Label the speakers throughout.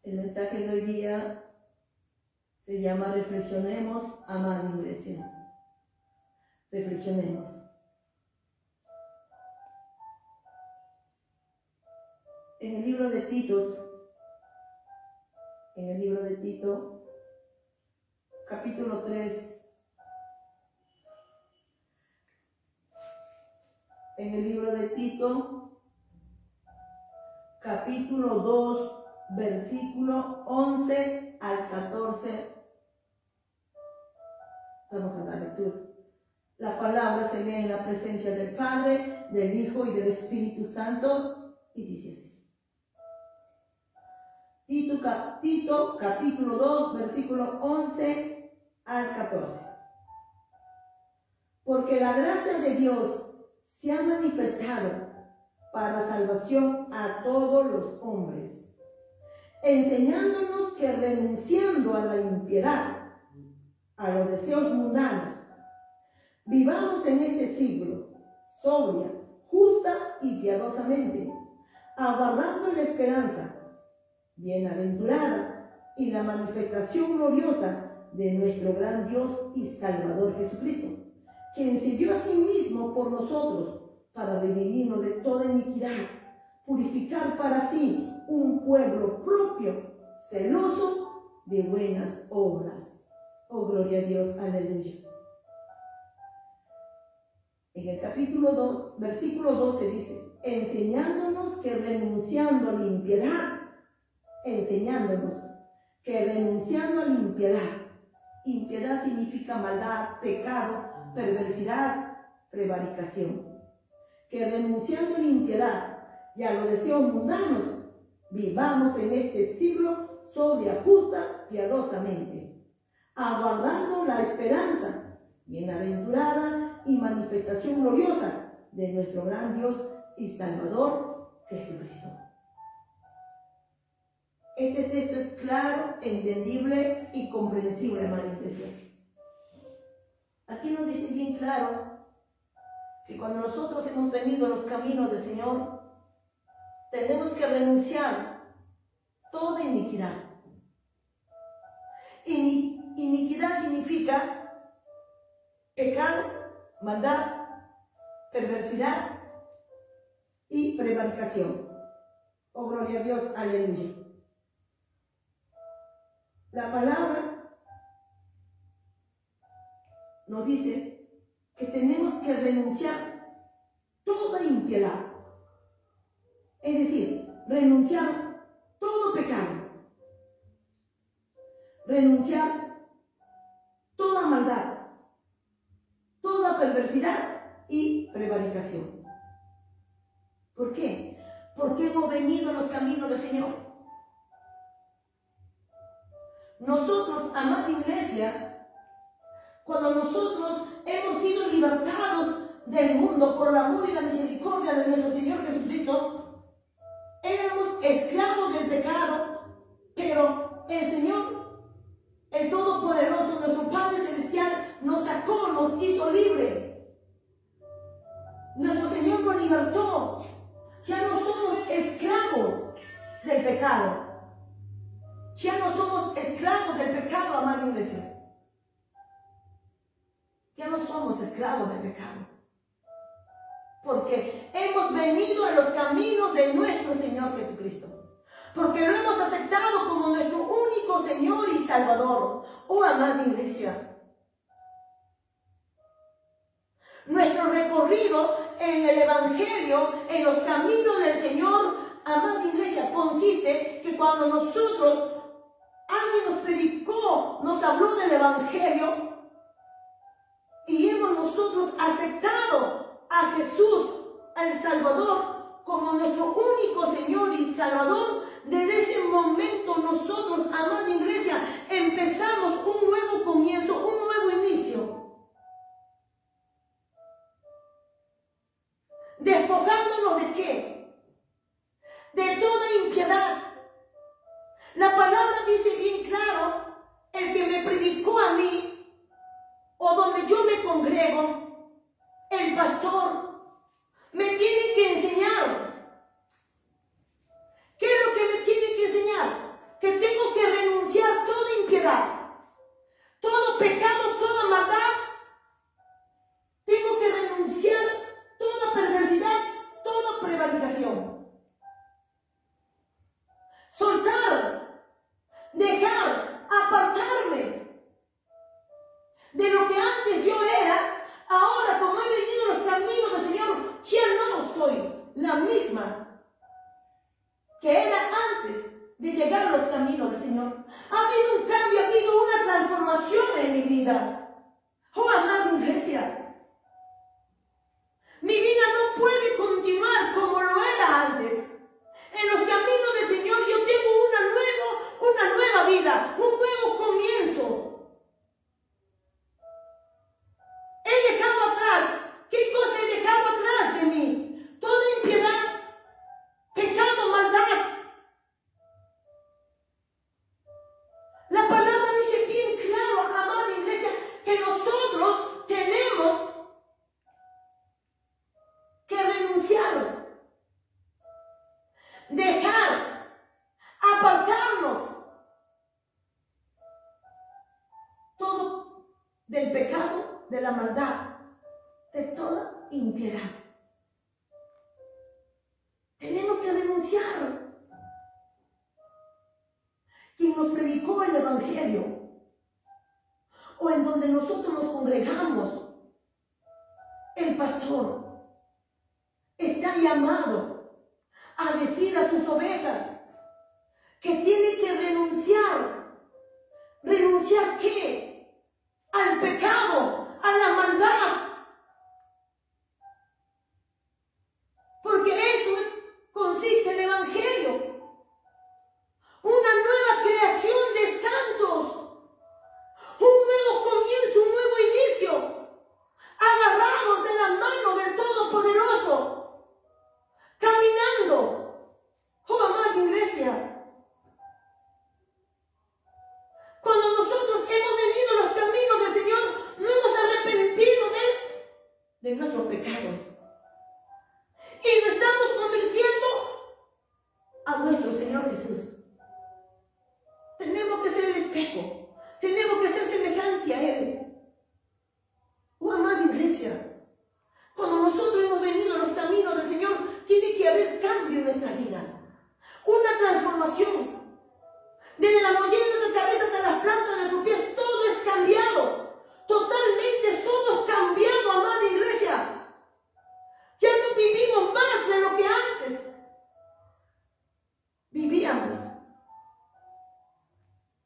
Speaker 1: El mensaje de hoy día se llama Reflexionemos, amada iglesia. Reflexionemos. En el libro de Tito, capítulo 3, en el libro de Tito, capítulo 2, versículo 11 al 14, vamos a dar lectura. La palabra se lee en la presencia del Padre, del Hijo y del Espíritu Santo, y dice así. Tito, capítulo 2, versículo 11 al 14. Porque la gracia de Dios se ha manifestado para salvación a todos los hombres, enseñándonos que renunciando a la impiedad, a los deseos mundanos, vivamos en este siglo sobria, justa y piadosamente, aguardando la esperanza bienaventurada y la manifestación gloriosa de nuestro gran Dios y Salvador Jesucristo, quien se dio a sí mismo por nosotros para redimirnos de toda iniquidad, purificar para sí un pueblo propio, celoso de buenas obras. Oh, gloria a Dios, aleluya. En el capítulo 2, versículo 12 dice, enseñándonos que renunciando a la impiedad, impiedad significa maldad, pecado, perversidad, prevaricación, que renunciando a la impiedad y a los deseos mundanos, vivamos en este siglo sobria, justa, piadosamente, aguardando la esperanza bienaventurada y manifestación gloriosa de nuestro gran Dios y Salvador Jesucristo. Este texto es claro, entendible y comprensible, hermana iglesia. Aquí nos dice bien claro que cuando nosotros hemos venido a los caminos del Señor, tenemos que renunciar a toda iniquidad. Iniquidad significa pecado, maldad, perversidad y prevaricación. Oh, gloria a Dios, aleluya. La palabra nos dice que tenemos que renunciar toda impiedad. Es decir, renunciar todo pecado. Renunciar toda maldad, toda perversidad y prevaricación. ¿Por qué? Porque hemos venido a los caminos del Señor. Nosotros, amada iglesia, cuando nosotros hemos sido libertados del mundo por el amor y la misericordia de nuestro Señor Jesucristo, éramos esclavos del pecado, pero el Señor, el Todopoderoso, nuestro Padre Celestial, nos sacó, nos hizo libre. Nuestro Señor nos libertó. Ya no somos esclavos del pecado. Ya no somos esclavos del pecado, amada iglesia. Ya no somos esclavos del pecado. Porque hemos venido a los caminos de nuestro Señor Jesucristo. Porque lo hemos aceptado como nuestro único Señor y Salvador. Oh, amada iglesia. Nuestro recorrido en el Evangelio, en los caminos del Señor, amada iglesia, consiste que cuando nosotros, alguien nos predicó, nos habló del Evangelio y hemos nosotros aceptado a Jesús, al Salvador, como nuestro único Señor y Salvador, desde ese momento nosotros, amada iglesia, empezamos un nuevo comienzo, un nuevo inicio. Despojándonos de ¿qué? De toda impiedad. La palabra dice bien claro, el que me predicó a mí, o donde yo me congrego, el pastor, me tiene que enseñar. ¿Qué es lo que me tiene que enseñar? que tengo que renunciar a toda impiedad, todo pecado, toda maldad. Tengo que renunciar a toda perversidad, toda prevaricación. Soltar, dejar, apartarme de lo que antes yo era. Ahora, como he venido a los caminos del Señor, ya no soy la misma que era antes de llegar a los caminos del Señor. Ha habido un cambio, ha habido una transformación en mi vida. Oh, amada iglesia, mi vida no puede continuar como lo era antes. En los caminos del Señor yo tengo una nueva vida, un nuevo comienzo. He dejado atrás. ¿Qué cosa he dejado atrás de mí? Toda impiedad, pecado, maldad. La palabra dice bien claro, amada iglesia, que nosotros tenemos que renunciar, dejar, apartarnos todo del pecado, de la maldad, de toda impiedad. Tenemos que renunciar. Quien nos predicó el Evangelio, o en donde nosotros nos congregamos, el pastor, está llamado a decir a sus ovejas que tiene que renunciar. ¿Renunciar qué? Al pecado, a la maldad. Porque eso consiste en el Evangelio. Una nueva creación de santos. Un nuevo comienzo, un nuevo inicio. Agarrados de la mano del Todopoderoso. Caminando. Oh, amada iglesia. Cuando nosotros hemos venido a los caminos del Señor, no hemos arrepentido de nuestros pecados. Y nos estamos convirtiendo a nuestro Señor Jesús. Tenemos que ser el espejo. Tenemos que ser semejante a Él. Oh, amada iglesia, cuando nosotros hemos venido a los caminos del Señor, tiene que haber cambio en nuestra vida. Una transformación. Desde la mollera de nuestra cabeza hasta las plantas de nuestros pies, todo es cambiado. Totalmente somos cambiados, amada iglesia. Ya no vivimos más de lo que antes vivíamos.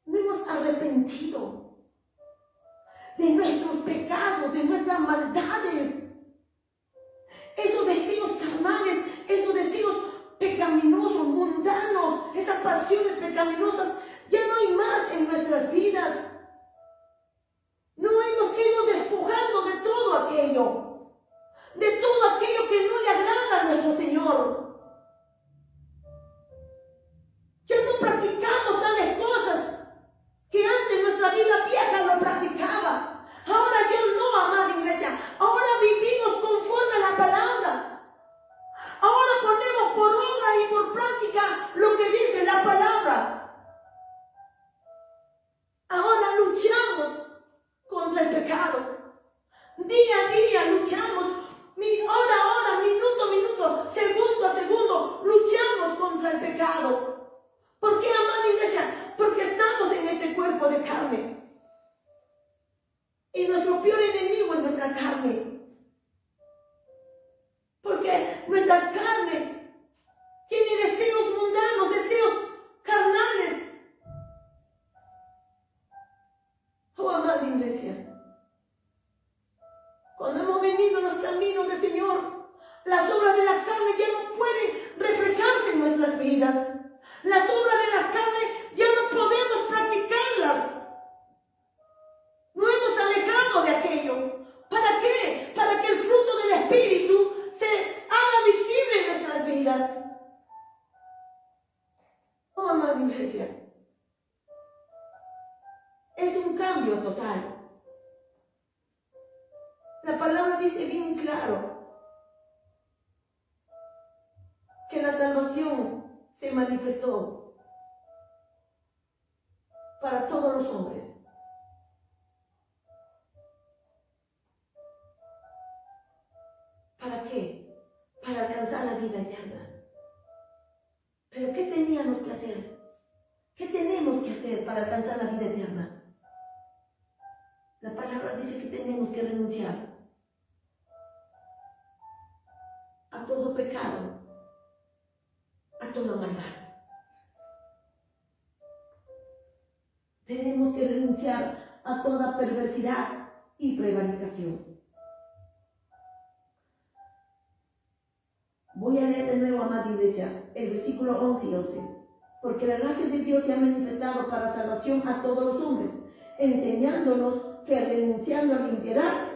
Speaker 1: No hemos arrepentido de nuestros pecados, de nuestras maldades. Esos deseos carnales, esos deseos pecaminosos, mundanos, esas pasiones pecaminosas, ya no hay más en nuestras vidas. No hemos ido despojando de todo aquello que no le agrada a nuestro Señor. Ya no practicamos tales cosas que antes nuestra vida vieja lo practicaba. Ahora ya no, amada iglesia. Ahora vivimos conforme a la palabra. Ahora ponemos por obra y por práctica lo que dice la palabra. Ahora luchamos contra el pecado. Día a día luchamos, hora a hora, minuto a minuto, segundo a segundo, luchamos contra el pecado. ¿Por qué, amada iglesia? Porque estamos en este cuerpo de carne. Y nuestro peor enemigo es nuestra carne. Porque nuestra carne tiene deseos mundanos, deseos carnales. Oh, amada iglesia, cuando hemos venido a los caminos del Señor, las obras de la carne ya no pueden reflejarse en nuestras vidas. Las obras de la carne ya no podemos practicarlas. No hemos alejado de aquello. ¿Para qué? Para que el fruto del Espíritu se haga visible en nuestras vidas. Oh, amada iglesia, es un cambio total. La palabra dice bien claro que la salvación se manifestó para todos los hombres. ¿Para qué? Para alcanzar la vida eterna. Pero ¿qué teníamos que hacer? ¿Qué tenemos que hacer para alcanzar la vida eterna? La palabra dice que tenemos que renunciar a todo pecado, a toda maldad. Tenemos que renunciar a toda perversidad y prevaricación. Voy a leer de nuevo, amada iglesia, el versículo 11 y 12. Porque la gracia de Dios se ha manifestado para salvación a todos los hombres, enseñándonos que renunciando a la impiedad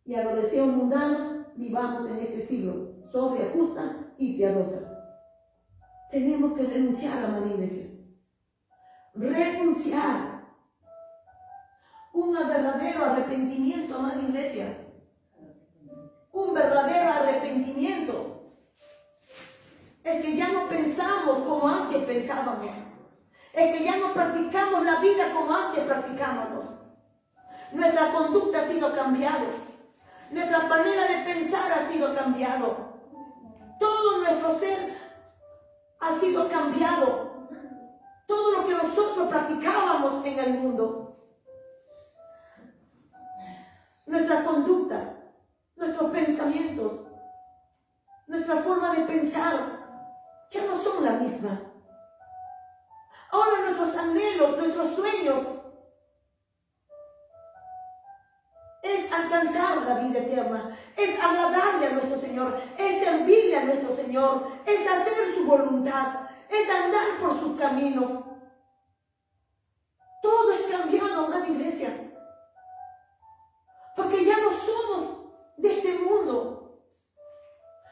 Speaker 1: y a los deseos mundanos, vivamos en este siglo, sobria, justa y piadosa. Tenemos que renunciar, amada iglesia. Renunciar. Un verdadero arrepentimiento, amada iglesia. Un verdadero arrepentimiento. Es que ya no pensamos como antes pensábamos. Es que ya no practicamos la vida como antes practicábamos. Nuestra conducta ha sido cambiada. Nuestra manera de pensar ha sido cambiado. Todo nuestro ser ha sido cambiado. Todo lo que nosotros practicábamos en el mundo. Nuestra conducta, nuestros pensamientos, nuestra forma de pensar ya no son la misma. Ahora nuestros anhelos, nuestros sueños es alcanzar la vida eterna, es agradarle a nuestro Señor, es servirle a nuestro Señor, es hacer su voluntad, es andar por sus caminos. Todo es cambiado, amada iglesia, porque ya no somos de este mundo.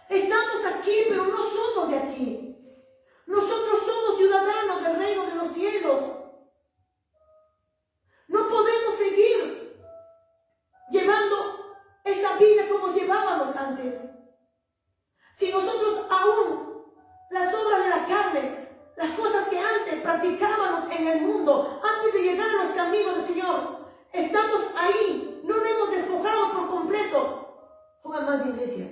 Speaker 1: Estamos aquí, pero no somos de aquí. Nosotros somos ciudadanos del reino de los cielos. No podemos seguir llevando esa vida como llevábamos antes. Si nosotros aún las obras de la carne, las cosas que antes practicábamos en el mundo, antes de llegar a los caminos del Señor, estamos ahí, no nos hemos despojado por completo. Oh, amada iglesia,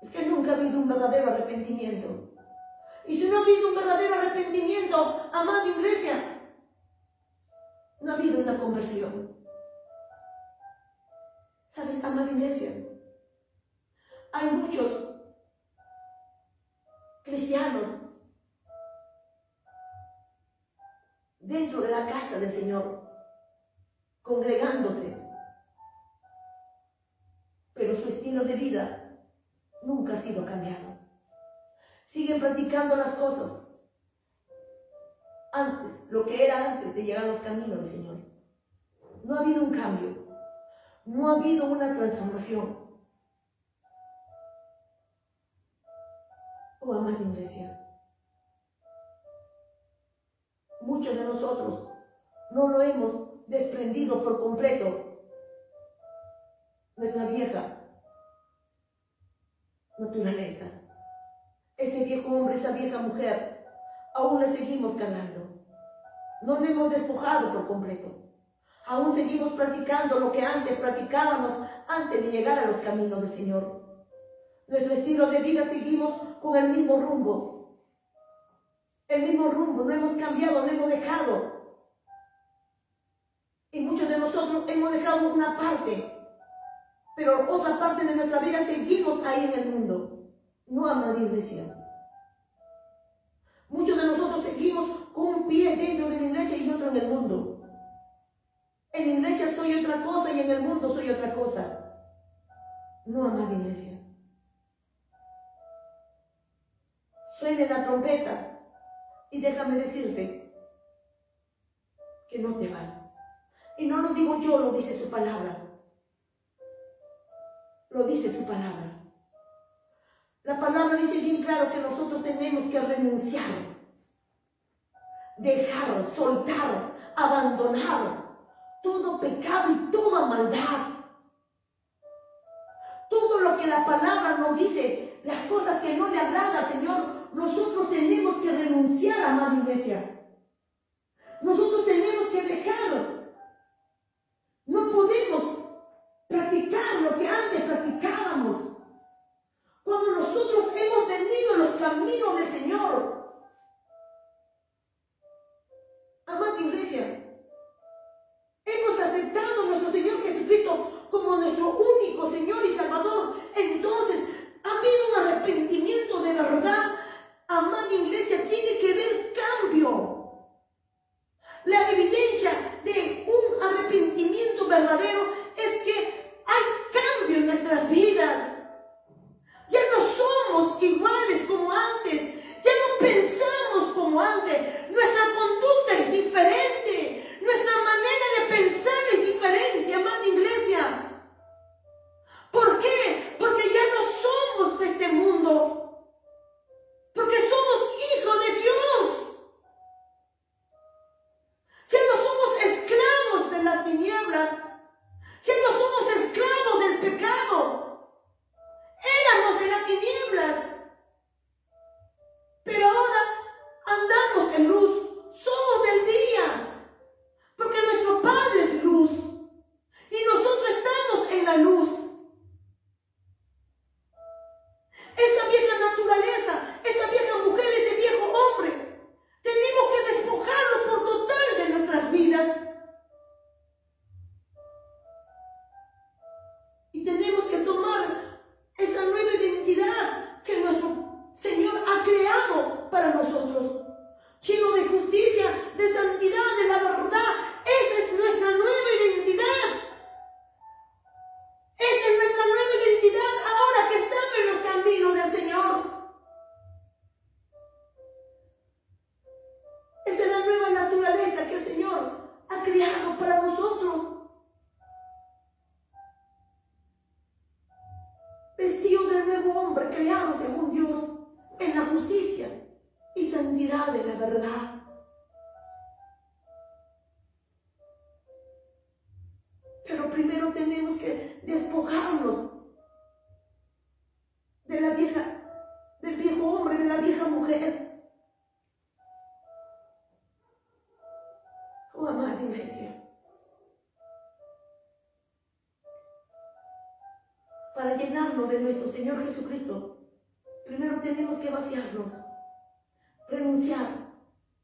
Speaker 1: es que nunca ha habido un verdadero arrepentimiento. Y si no ha habido un verdadero arrepentimiento, amada iglesia, no ha habido una conversión. ¿Sabes, amada iglesia? Hay muchos cristianos dentro de la casa del Señor, congregándose, pero su estilo de vida nunca ha sido cambiado. Siguen practicando las cosas antes, lo que era antes de llegar a los caminos del Señor. No ha habido un cambio, no ha habido una transformación. Oh, amada iglesia, muchos de nosotros no lo hemos desprendido por completo. Nuestra vieja naturaleza, ese viejo hombre, esa vieja mujer, aún la seguimos cargando. No nos hemos despojado por completo. Aún seguimos practicando lo que antes practicábamos antes de llegar a los caminos del Señor. Nuestro estilo de vida seguimos con el mismo rumbo. El mismo rumbo, no hemos cambiado, no hemos dejado. Y muchos de nosotros hemos dejado una parte, pero otra parte de nuestra vida seguimos ahí en el mundo. No, amada iglesia. Muchos de nosotros seguimos con un pie dentro de la iglesia y otro en el mundo. En la iglesia soy otra cosa y en el mundo soy otra cosa. No, amada iglesia. Suene la trompeta y déjame decirte que no te vas. Y no lo digo yo, lo dice su palabra. Lo dice su palabra. La palabra dice bien claro que nosotros tenemos que renunciar, dejar, soltar, abandonar todo pecado y toda maldad. Todo lo que la palabra nos dice, las cosas que no le agradan al Señor, nosotros tenemos que renunciar, amada iglesia. nosotros tenemos que dejar. No podemos practicar lo que antes practicábamos. Cuando nosotros hemos venido los caminos del Señor. Amada iglesia, hemos aceptado a nuestro Señor Jesucristo como nuestro único Señor y Salvador. Entonces, ha habido un arrepentimiento de verdad. Amada iglesia, tiene que haber cambio. La evidencia de un arrepentimiento verdadero es que hay cambio en nuestras vidas. Ya no somos iguales como antes. Ya no pensamos como antes. Nuestra conducta es diferente. Nuestra manera de pensar es diferente, amada iglesia. ¿Por qué? Porque ya no somos de este mundo. Porque somos hijos de Dios. Ya no somos esclavos de las tinieblas. Ya no somos esclavos del pecado. Éramos de las tinieblas. Pero ahora andamos en luz. Somos del día. Porque nuestro Padre es luz. Y nosotros estamos en la luz. Esa vieja naturaleza, esa vieja mujer, ese viejo hombre, tenemos que despojarlo por total de nuestras vidas. Y tenemos que tomar esa nueva identidad que nuestro Señor ha creado para nosotros. Lleno de justicia, de santidad, de la verdad. Esa es nuestra nueva identidad. Esa es nuestra nueva identidad ahora que estamos en los caminos del Señor. Esa es la nueva naturaleza que el Señor ha creado para nosotros. Vestido del nuevo hombre creado según Dios en la justicia y santidad de la verdad. Pero primero tenemos que despojarnos de la vieja, del viejo hombre, de la vieja mujer. Oh, amada iglesia, para llenarnos de nuestro Señor Jesucristo, primero tenemos que vaciarnos, renunciar,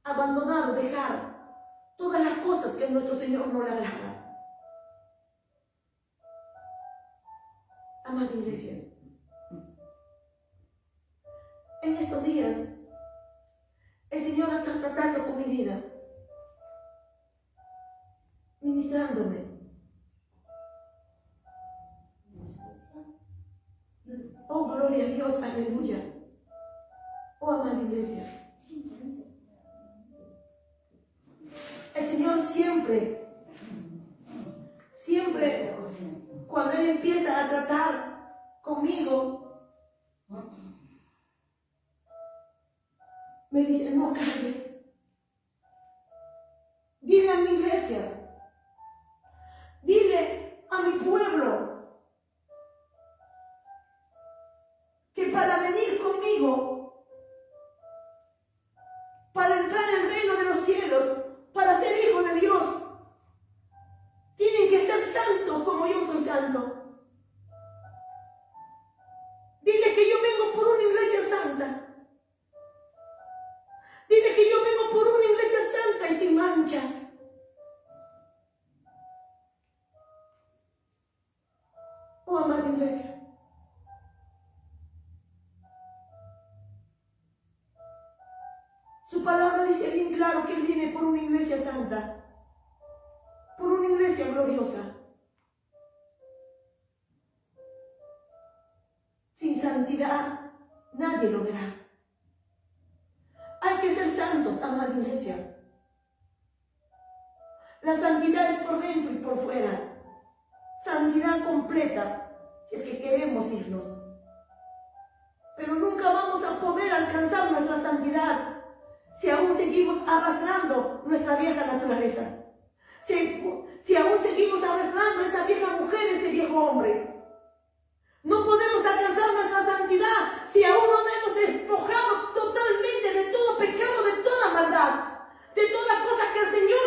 Speaker 1: abandonar, dejar todas las cosas que a nuestro Señor no le agradan. Amada iglesia, en estos días el Señor está tratando con mi vida, ministrándome. Oh, gloria a Dios, aleluya. Oh, amada iglesia, el Señor siempre, cuando Él empieza a tratar conmigo, me dice: no calles. Dile a mi iglesia, dile a mi pueblo, que para venir conmigo, para entrar en el reino de los cielos, para ser hijo de Dios, tienen que ser santos como yo soy santo. Dile que yo vengo por una iglesia santa. Dile que yo vengo por una iglesia santa y sin mancha. Oh, amada iglesia, su palabra dice bien claro que Él viene por una iglesia santa, por una iglesia gloriosa. Sin santidad nadie lo verá. Hay que ser santos, amada iglesia. La santidad es por dentro y por fuera. Santidad completa, si es que queremos irnos. Pero nunca vamos a poder alcanzar nuestra santidad si aún seguimos arrastrando nuestra vieja naturaleza. Si aún seguimos arrastrando esa vieja mujer, ese viejo hombre. No podemos alcanzar nuestra santidad si aún no hemos despojado totalmente de todo pecado, de toda maldad, de toda cosa que el Señor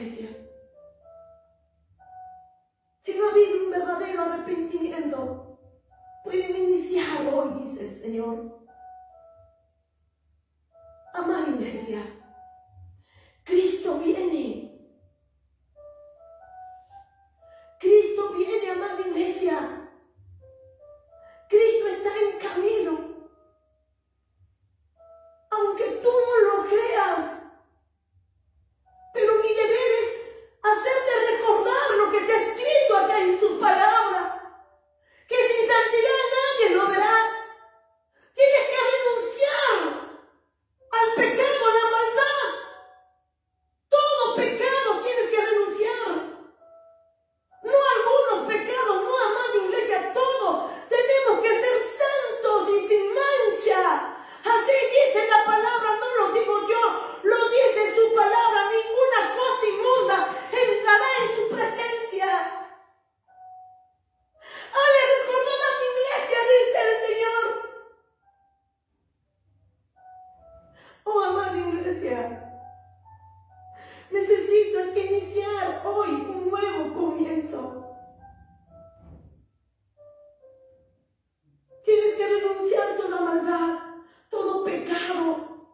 Speaker 1: iglesia. Si no ha habido un verdadero arrepentimiento, pueden iniciar hoy, dice el Señor. Amada iglesia, Cristo viene. Cristo viene, amada iglesia. Cristo está en camino. Aunque tú no lo creas, pero mi deber es hacerte recordar lo que te ha escrito acá en su palabra, que sin santidad nadie lo verá. Tienes que renunciar al pecado, a la maldad. Todo pecado tienes que renunciar. No algunos pecados, no, amada iglesia, todo. Tenemos que ser santos y sin mancha. Así dice la palabra, no lo digo yo, lo dice su palabra. Ninguna cosa inmunda entrará en su presencia. Ale, recordad a mi iglesia, dice el Señor. Oh, amada iglesia, necesitas iniciar hoy un nuevo comienzo. Tienes que renunciar a toda maldad, todo pecado,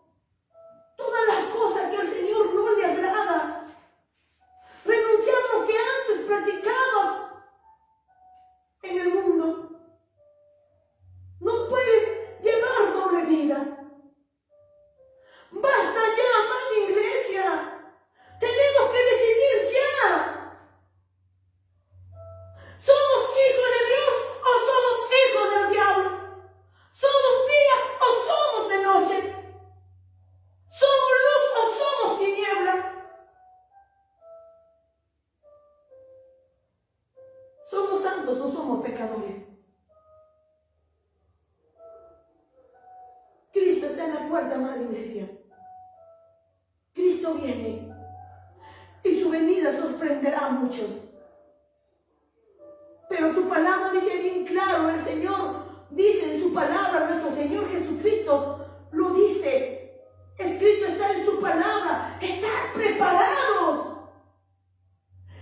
Speaker 1: todas las cosas que al Señor no le agrada. Renunciar a lo que antes practicabas en el mundo. No puedes llevar doble vida. Basta ya, amada iglesia. Tenemos que decidir ya. ¿Somos hijos de Dios o somos hijos del diablo? ¿Somos día o somos de noche? ¿Somos luz o somos tiniebla? ¿Somos santos o somos pecadores? Cristo está en la puerta, amada iglesia. Cristo viene y su venida sorprenderá a muchos. Pero su palabra dice bien claro, el Señor dice en su palabra, nuestro Señor Jesucristo lo dice, escrito está en su palabra, estad preparados.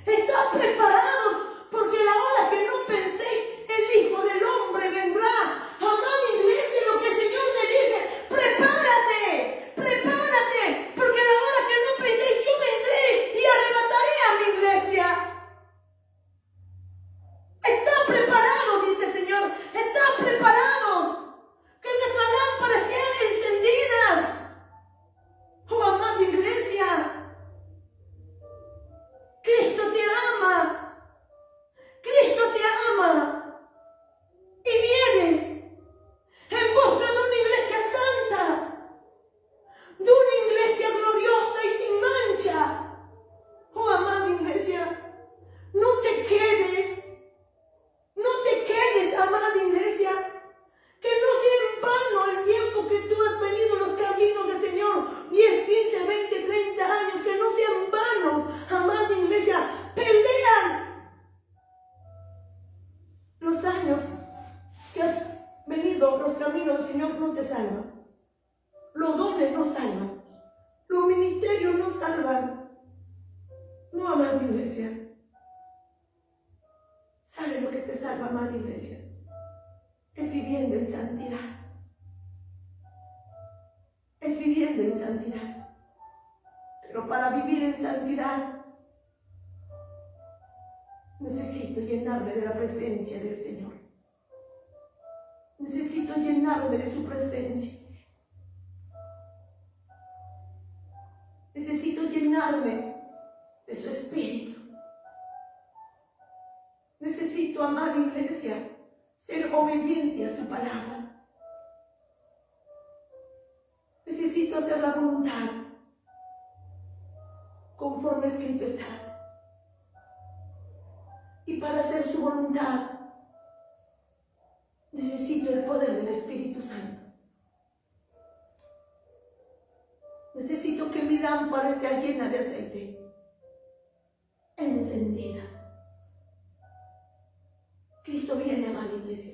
Speaker 1: Estad preparados, porque la hora que no penséis, el Hijo del Hombre vendrá. Amada iglesia, lo que el Señor te dice, prepárate, prepárate, porque la hora que no penséis, yo vendré y arrebataré a mi iglesia. Están preparados, dice el Señor, están preparados, que nuestras lámparas estén encendidas. Oh, amada iglesia, Cristo te ama, Cristo te ama y viene en busca de una iglesia santa, de una iglesia gloriosa y sin mancha. Oh, amada iglesia, no te quedes, amada iglesia, que no sea en vano el tiempo que tú has venido en los caminos del Señor, 10, 15, 20, 30 años, que no sea en vano, amada iglesia, pelean. Los años que has venido los caminos del Señor no te salvan, los dones no salvan, los ministerios no salvan. No, amada iglesia. ¿Sabe lo que te salva, amada iglesia? Es viviendo en santidad. Es viviendo en santidad. Pero para vivir en santidad necesito llenarme de la presencia del Señor. Necesito llenarme de su presencia. Necesito llenarme de su espíritu. Necesito, amada iglesia, ser obediente a su palabra. Necesito hacer la voluntad conforme escrito está. Y para hacer su voluntad necesito el poder del Espíritu Santo. Necesito que mi lámpara esté llena de aceite, encendida. Cristo viene, amada iglesia.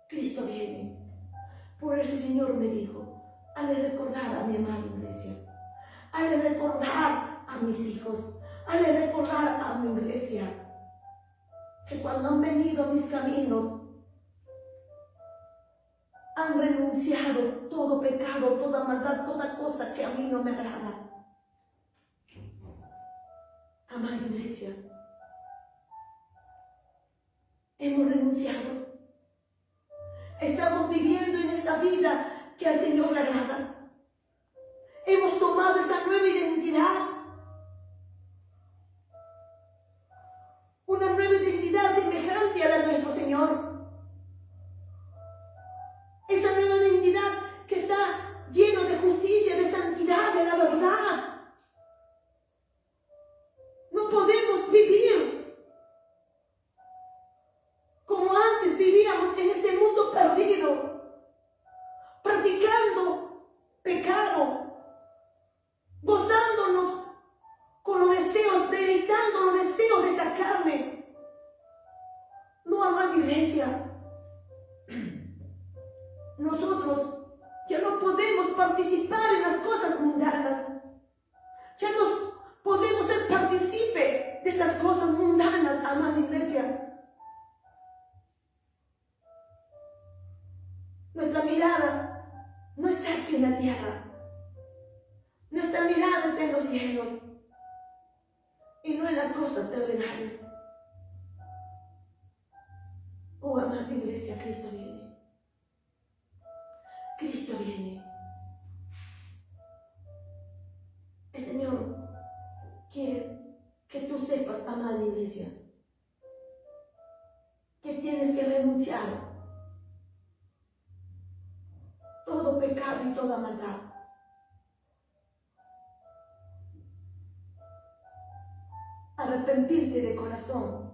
Speaker 1: Cristo viene. Por eso el Señor me dijo, hazle recordar a mi amada iglesia, hazle recordar a mis hijos, hazle recordar a mi iglesia que cuando han venido a mis caminos, han renunciado todo pecado, toda maldad, toda cosa que a mí no me agrada. Amada iglesia, hemos renunciado. Estamos viviendo en esa vida que al Señor le agrada. Hemos tomado esa nueva identidad. Una nueva identidad semejante a la de nuestro Señor. Esa nueva identidad que está llena de justicia, de santidad, de la verdad. No podemos vivir como antes vivíamos en este mundo perdido, practicando pecado, gozándonos con los deseos, deleitando los deseos de esta carne. No, amada iglesia, nosotros ya no podemos participar en las cosas mundanas. Ya no podemos ser partícipe de esas cosas mundanas, amada iglesia. Nuestra mirada no está aquí en la tierra. Nuestra mirada está en los cielos y no en las cosas terrenales. Oh, amada iglesia, Cristo viene. Cristo viene. El Señor quiere que tú sepas, amada iglesia, que tienes que renunciar todo pecado y toda maldad. Arrepentirte de corazón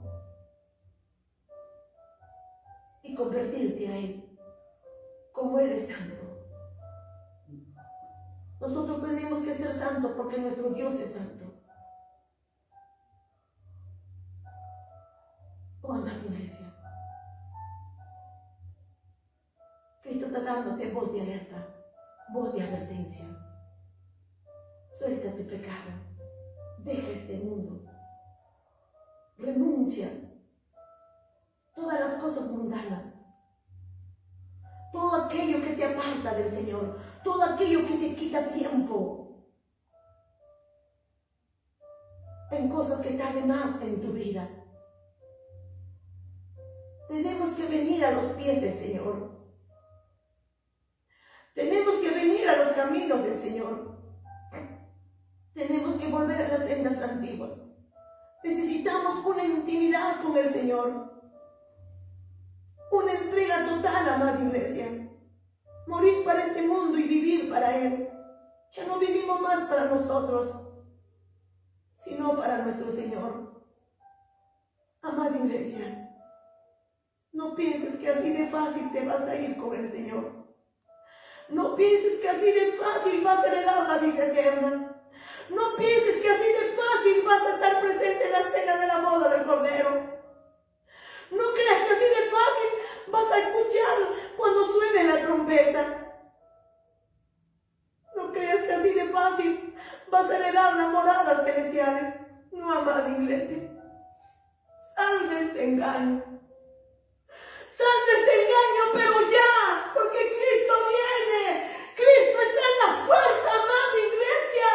Speaker 1: y convertirte a Él, como Él es santo. Nosotros tenemos que ser santos porque nuestro Dios es santo. Oh, amada iglesia, Cristo está dándote voz de alerta, voz de advertencia. Suelta tu pecado, deja este mundo, renuncia todas las cosas mundanas, todo aquello que te aparta del Señor, todo aquello que te quita tiempo en cosas que tarden más en tu vida. Tenemos que venir a los pies del Señor. Tenemos que venir a los caminos del Señor. Tenemos que volver a las sendas antiguas. Necesitamos una intimidad con el Señor. Una entrega total, amada iglesia. Morir para este mundo y vivir para Él. Ya no vivimos más para nosotros, sino para nuestro Señor. Amada iglesia, no pienses que así de fácil te vas a ir con el Señor. No pienses que así de fácil vas a heredar la vida eterna. No pienses que así de fácil vas a estar presente en la cena de la boda del Cordero. No creas que así de fácil vas a escuchar cuando suene la trompeta. No creas que así de fácil vas a heredar las moradas celestiales. No, amada iglesia. Sal de ese engaño. Sal de ese engaño, pero ya, porque Cristo viene. Cristo está en la puerta, amada iglesia.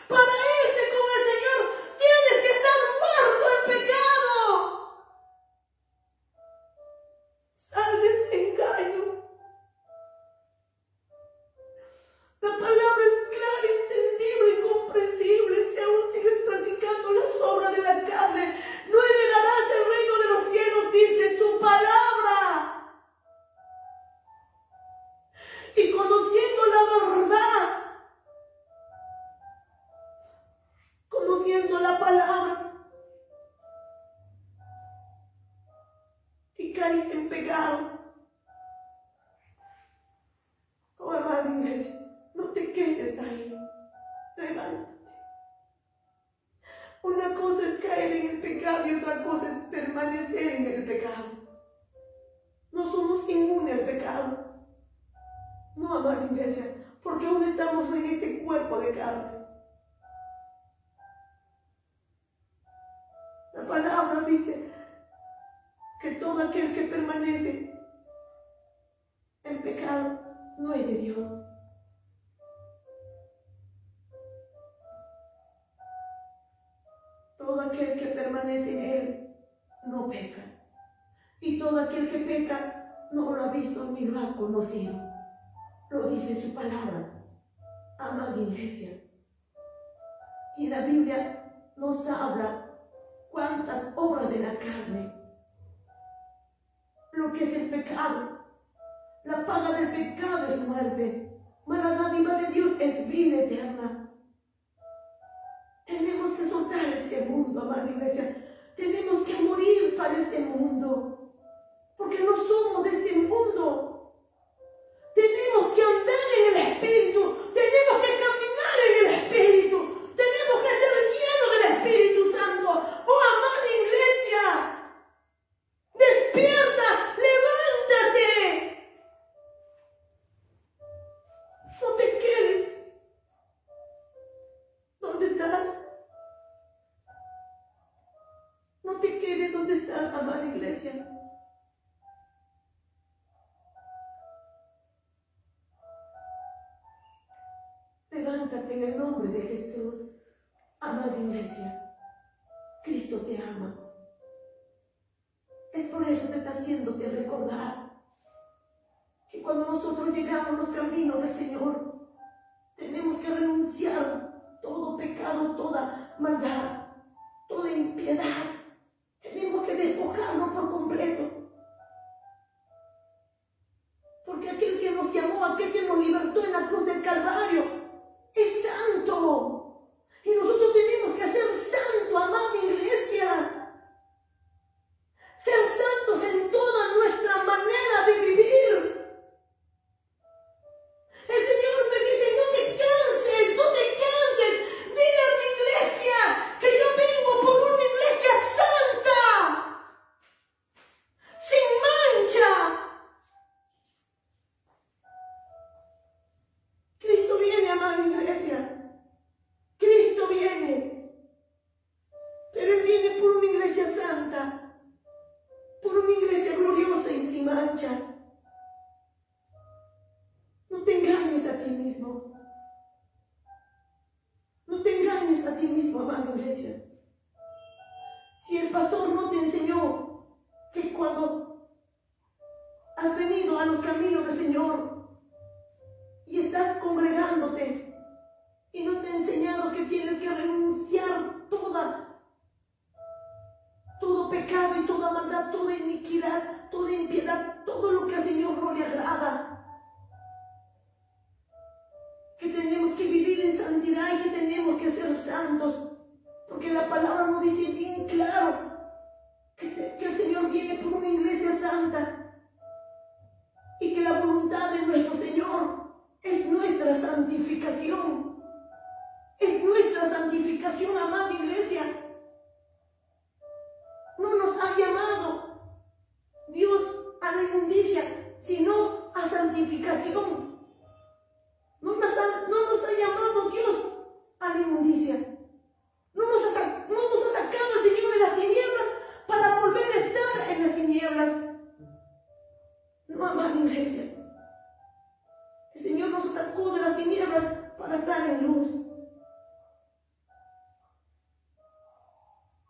Speaker 1: Para irse con el Señor tienes que estar muerto en pecado. Sal de ese engaño. La palabra es clara, entendible y comprensible. Si aún sigues practicando las obras de la carne, no heredarás el reino de los cielos, dice su palabra. Y conociendo la verdad, conociendo la palabra, y caes en pecado. Oh, amada iglesia, no te quedes ahí. Levántate. Una cosa es caer en el pecado y otra cosa es permanecer en el pecado. No somos inmunes al pecado. No, amada iglesia, porque aún estamos en este cuerpo de carne. todo aquel que permanece en pecado no es de Dios. Todo aquel que permanece en Él no peca. Y todo aquel que peca no lo ha visto ni lo ha conocido. Lo dice su palabra, amada iglesia. Y la Biblia nos habla cuántas obras de la carne, lo que es el pecado. La paga del pecado es muerte, mas la dádiva de Dios es vida eterna. Tenemos que soltar este mundo, amada iglesia. Tenemos que morir para este mundo, porque no somos de este mundo. Tenemos que andar en el Espíritu, tenemos que caminar en el Espíritu, tenemos que ser llenos del Espíritu Santo. Oh, amada iglesia, despierta, levántate. No te quedes donde estás. No te quedes donde estás, amada iglesia. Levántate en el nombre de Jesús, amada iglesia. Cristo te ama. Es por eso que está haciéndote recordar que cuando nosotros llegamos a los caminos del Señor, tenemos que renunciar todo pecado, toda maldad, toda impiedad. Tenemos que despojarnos por completo. Porque aquel que nos llamó, aquel que nos libertó en la cruz del Calvario, es santo. Y nosotros tenemos que ser santos, amada iglesia. Ser santos en toda nuestra manera de vivir. El Señor me dice, no te canses, no te canses. Dile a mi iglesia que yo vengo por una iglesia santa, sin mancha. Cristo viene, amada iglesia. Cristo viene. Pero Él viene por una iglesia santa, por una iglesia gloriosa y sin mancha. No te engañes a ti mismo. No te engañes a ti mismo, amada iglesia. Si el pastor no te enseñó que cuando has venido a los caminos del Señor y estás congregándote y no te ha enseñado que tienes que renunciar todo pecado y toda maldad, toda iniquidad, toda impiedad, todo lo que al Señor no le agrada, que tenemos que vivir en santidad y que tenemos que ser santos, porque la palabra nos dice bien claro que el Señor viene por una iglesia santa y que la voluntad de nuestro Señor es nuestra santificación. Es nuestra santificación, amada iglesia. No nos ha llamado Dios a la inmundicia, sino a santificación. No nos ha llamado Dios a la inmundicia. No nos ha sacado el Señor de las tinieblas para volver a estar en las tinieblas. No, amada iglesia. El Señor nos sacó de las tinieblas para estar en luz.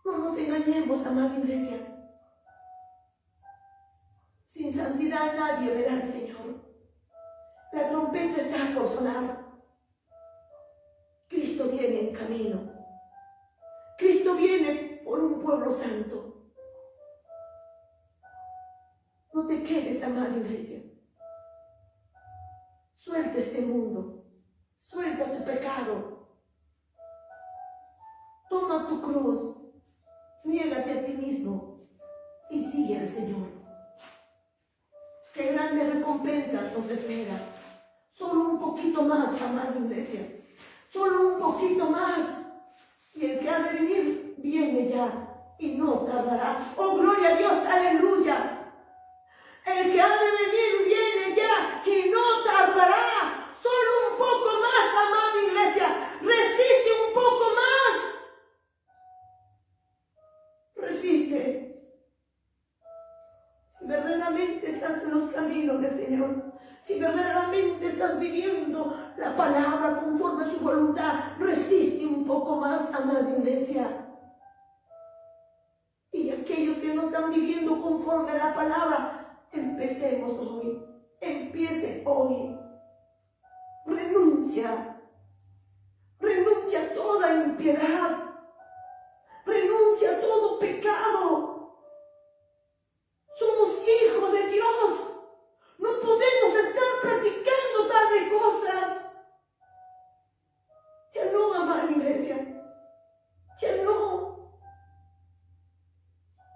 Speaker 1: No nos engañemos, amada iglesia. Sin santidad nadie verá al Señor. La trompeta está por sonar. Cristo viene en camino. Cristo viene por un pueblo santo. No te quedes, amada iglesia. Suelta este mundo. Suelta tu pecado. Toma tu cruz. Niégate a ti mismo y sigue al Señor. Qué grande recompensa nos espera. Solo un poquito más, amada iglesia. Solo un poquito más. Y el que ha de venir, viene ya y no tardará. Oh, gloria a Dios, aleluya. El que ha de venir, viene ya y no tardará. Solo un poco más, amada iglesia. Resiste un poco más. Resiste. Señor. Si verdaderamente estás viviendo la palabra conforme a su voluntad, resiste un poco más, amada iglesia. Y aquellos que no están viviendo conforme a la palabra, empecemos hoy. Empiece hoy. Renuncia. Renuncia a toda impiedad. Renuncia a todo pecado. Somos hijos de Dios. No podemos estar practicando tales cosas. Ya no, amada iglesia. Ya no.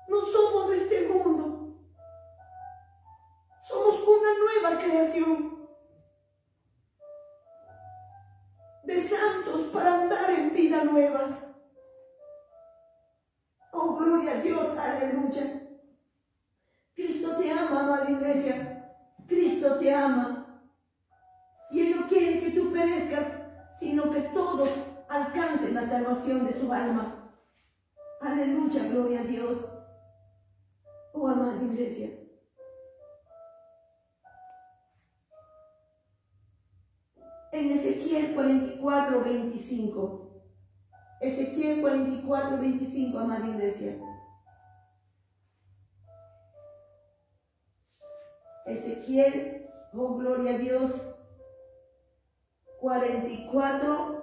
Speaker 1: No somos de este mundo. Somos una nueva creación de santos para andar en vida nueva. Oh, gloria a Dios, aleluya. Cristo te ama, amada iglesia. Cristo te ama. Y Él no quiere que tú perezcas, sino que todos alcancen la salvación de su alma. Aleluya, gloria a Dios. Oh, amada iglesia. En Ezequiel 44, 25. Ezequiel 44, 25, amada iglesia. Ezequiel, oh gloria a Dios, 44,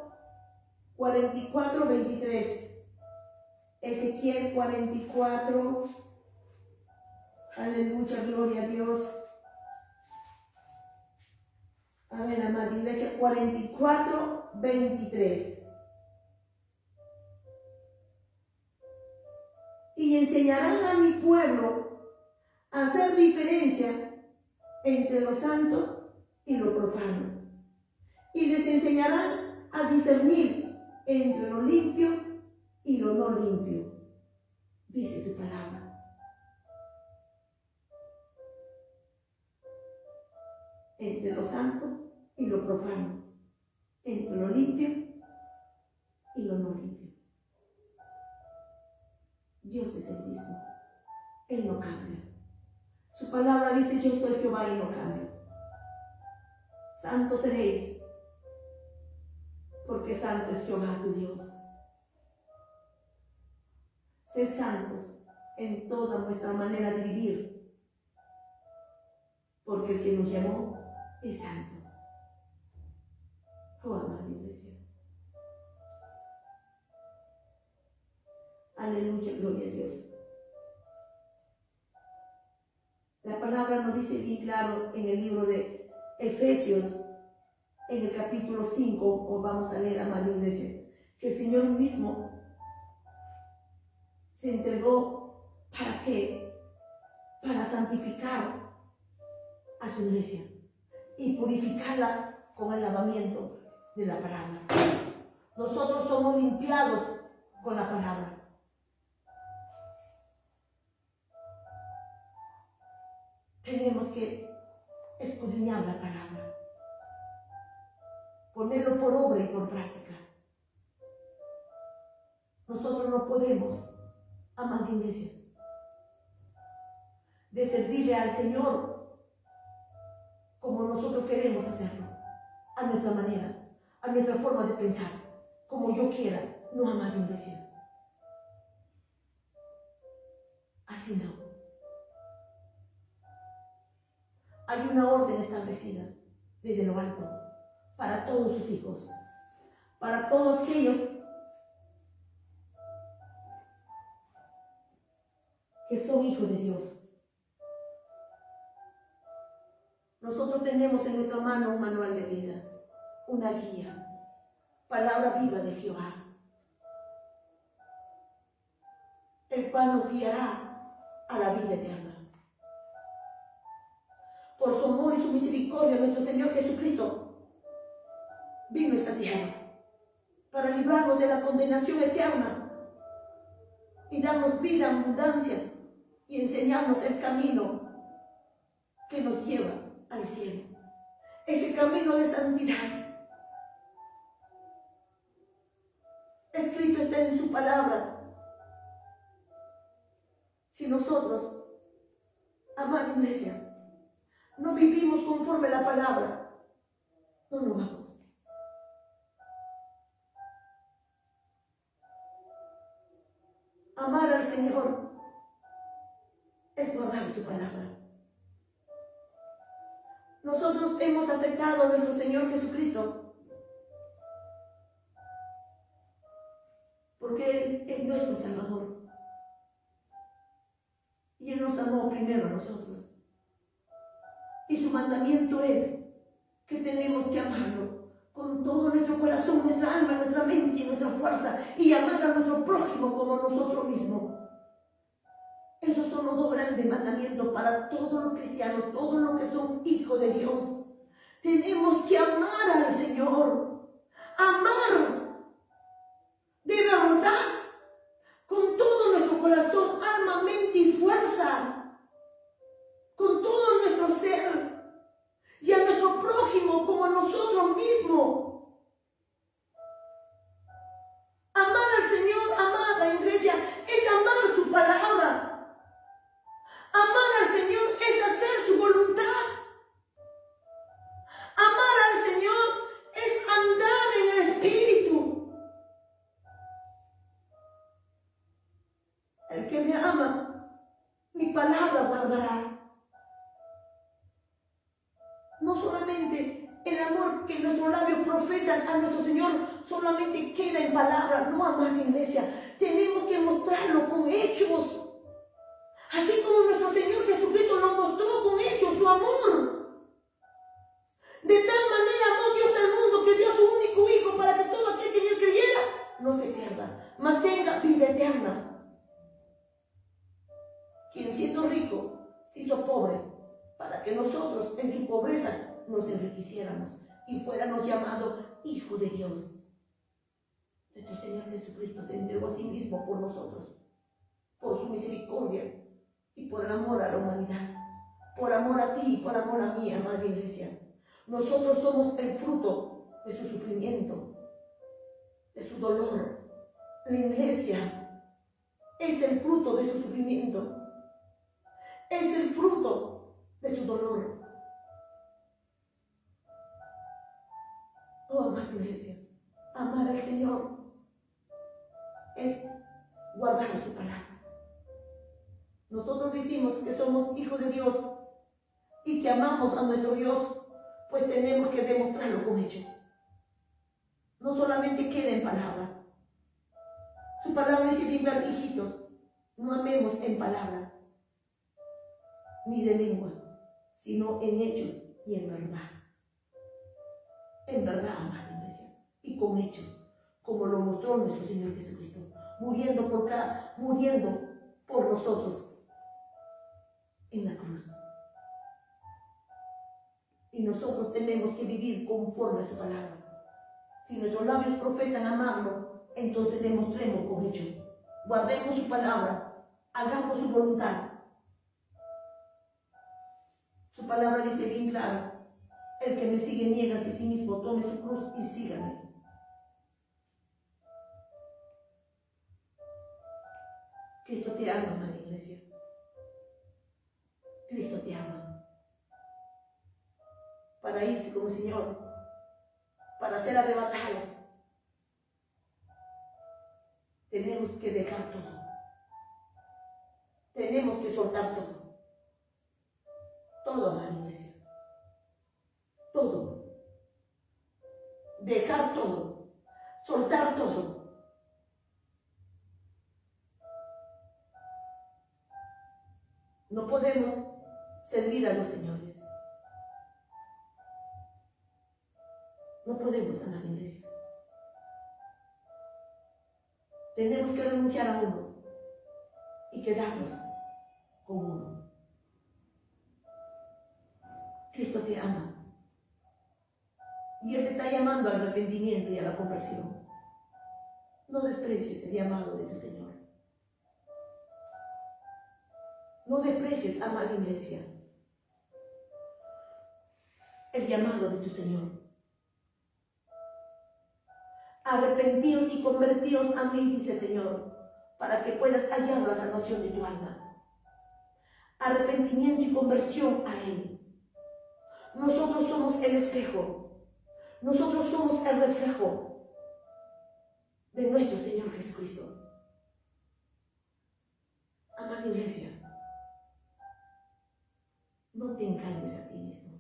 Speaker 1: 23. Ezequiel 44, aleluya, gloria a Dios. A ver, amada iglesia, 44, 23. Y enseñarán a mi pueblo a hacer diferencia entre lo santo y lo profano. Y les enseñarán a discernir entre lo limpio y lo no limpio. Dice su palabra. Entre lo santo y lo profano. Entre lo limpio y lo no limpio. Dios es el mismo. Él no cambia. Su palabra dice: yo soy Jehová y no cambio. Santos seréis, porque santo es Jehová tu Dios. Sed santos en toda vuestra manera de vivir, porque el que nos llamó es santo. Oh, amada iglesia. Aleluya, gloria a Dios. La palabra nos dice bien claro en el libro de Efesios, en el capítulo 5, o vamos a leer, amada iglesia, que el Señor mismo se entregó ¿para qué? Para santificar a su iglesia y purificarla con el lavamiento de la palabra. Nosotros somos limpiados con la palabra. Tenemos que escudriñar la palabra, ponerlo por obra y por práctica. Nosotros no podemos, amada iglesia, de servirle al Señor como nosotros queremos hacerlo, a nuestra manera, a nuestra forma de pensar, como yo quiera. No, amada iglesia. Así no. Hay una orden establecida desde lo alto para todos sus hijos, para todos aquellos que son hijos de Dios. Nosotros tenemos en nuestra mano un manual de vida, una guía, palabra viva de Jehová, el cual nos guiará a la vida eterna. Por su amor y su misericordia, nuestro Señor Jesucristo vino a esta tierra para librarnos de la condenación eterna y darnos vida, abundancia, y enseñarnos el camino que nos lleva al cielo, ese camino de santidad. Escrito está en su palabra. Si nosotros, amada iglesia, no vivimos conforme a la palabra, no nos vamos. Amar al Señor es guardar su palabra. Nosotros hemos aceptado a nuestro Señor Jesucristo porque Él es nuestro Salvador. Y Él nos amó primero a nosotros. Y su mandamiento es que tenemos que amarlo con todo nuestro corazón, nuestra alma, nuestra mente y nuestra fuerza, y amar a nuestro prójimo como nosotros mismos. Esos son los dos grandes mandamientos para todos los cristianos, todos los que son hijos de Dios. Tenemos que amar al Señor, amar de verdad, con todo nuestro corazón, alma, mente y fuerza, con todo nuestro ser, y a nuestro prójimo como a nosotros mismos. Amar al Señor, amada iglesia, es amar su palabra. Amar al Señor es hacer su voluntad. Amar al Señor es andar en el Espíritu. El que me ama, mi palabra guardará. No solamente el amor que nuestros labios profesan a nuestro Señor solamente queda en palabras, no, amada iglesia. Tenemos que mostrarlo con hechos. Así como nuestro Señor Jesucristo nos mostró con hechos su amor. De tal manera amó Dios al mundo que dio a su único Hijo para que todo aquel que en Él creyera no se pierda, mas tenga vida eterna. Quien siendo rico se hizo pobre para que nosotros en su pobreza nos enriqueciéramos y fuéramos llamados hijos de Dios. Nuestro Señor Jesucristo se entregó a sí mismo por nosotros, por su misericordia y por el amor a la humanidad, por amor a ti y por amor a mí, amada iglesia. Nosotros somos el fruto de su sufrimiento, de su dolor. La iglesia es el fruto de su sufrimiento, es el fruto de su dolor. Oh, amada iglesia, amar al Señor es guardar su palabra. Nosotros decimos que somos hijos de Dios y que amamos a nuestro Dios, pues tenemos que demostrarlo con hechos. No solamente queda en palabra. Su palabra dice bien claro, hijitos, no amemos en palabra, ni de lengua, sino en hechos y en verdad. En verdad, amada iglesia, y con hechos, como lo mostró nuestro Señor Jesucristo, muriendo por nosotros en la cruz. Y nosotros tenemos que vivir conforme a su palabra. Si nuestros labios profesan amarlo, entonces demostremos con hechos. Guardemos su palabra, hagamos su voluntad. Su palabra dice bien claro, el que me sigue niégase a sí mismo, tome su cruz y sígame. Cristo te ama, amada iglesia. Cristo te ama. Para irse con el Señor, para ser arrebatados, tenemos que dejar todo. Tenemos que soltar todo. Todo, amada iglesia. Todo. Dejar todo. Soltar todo. No podemos servir a los señores. No podemos, amada iglesia. Tenemos que renunciar a uno y quedarnos con uno. Cristo te ama y Él te está llamando al arrepentimiento y a la conversión. No desprecies el llamado de tu Señor. No desprecies, amada iglesia, el llamado de tu Señor. Arrepentíos y convertíos a mí, dice el Señor, para que puedas hallar la salvación de tu alma. Arrepentimiento y conversión a Él. Nosotros somos el espejo. Nosotros somos el reflejo de nuestro Señor Jesucristo. Amada iglesia, no te engañes a ti mismo.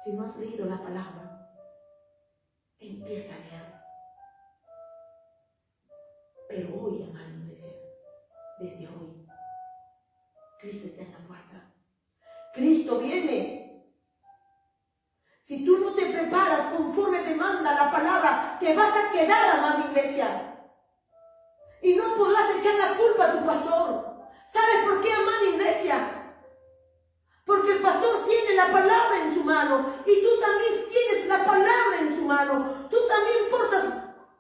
Speaker 1: Si no has leído la palabra, empieza a leer. Pero hoy, amada iglesia, desde hoy, Cristo está en la puerta. Cristo viene. Si tú no te preparas conforme te manda la palabra, te vas a quedar, amada iglesia. Y no podrás echar la culpa a tu pastor. ¿Sabes por qué, amada iglesia? Porque el pastor tiene la palabra en su mano y tú también tienes la palabra en su mano. Tú también portas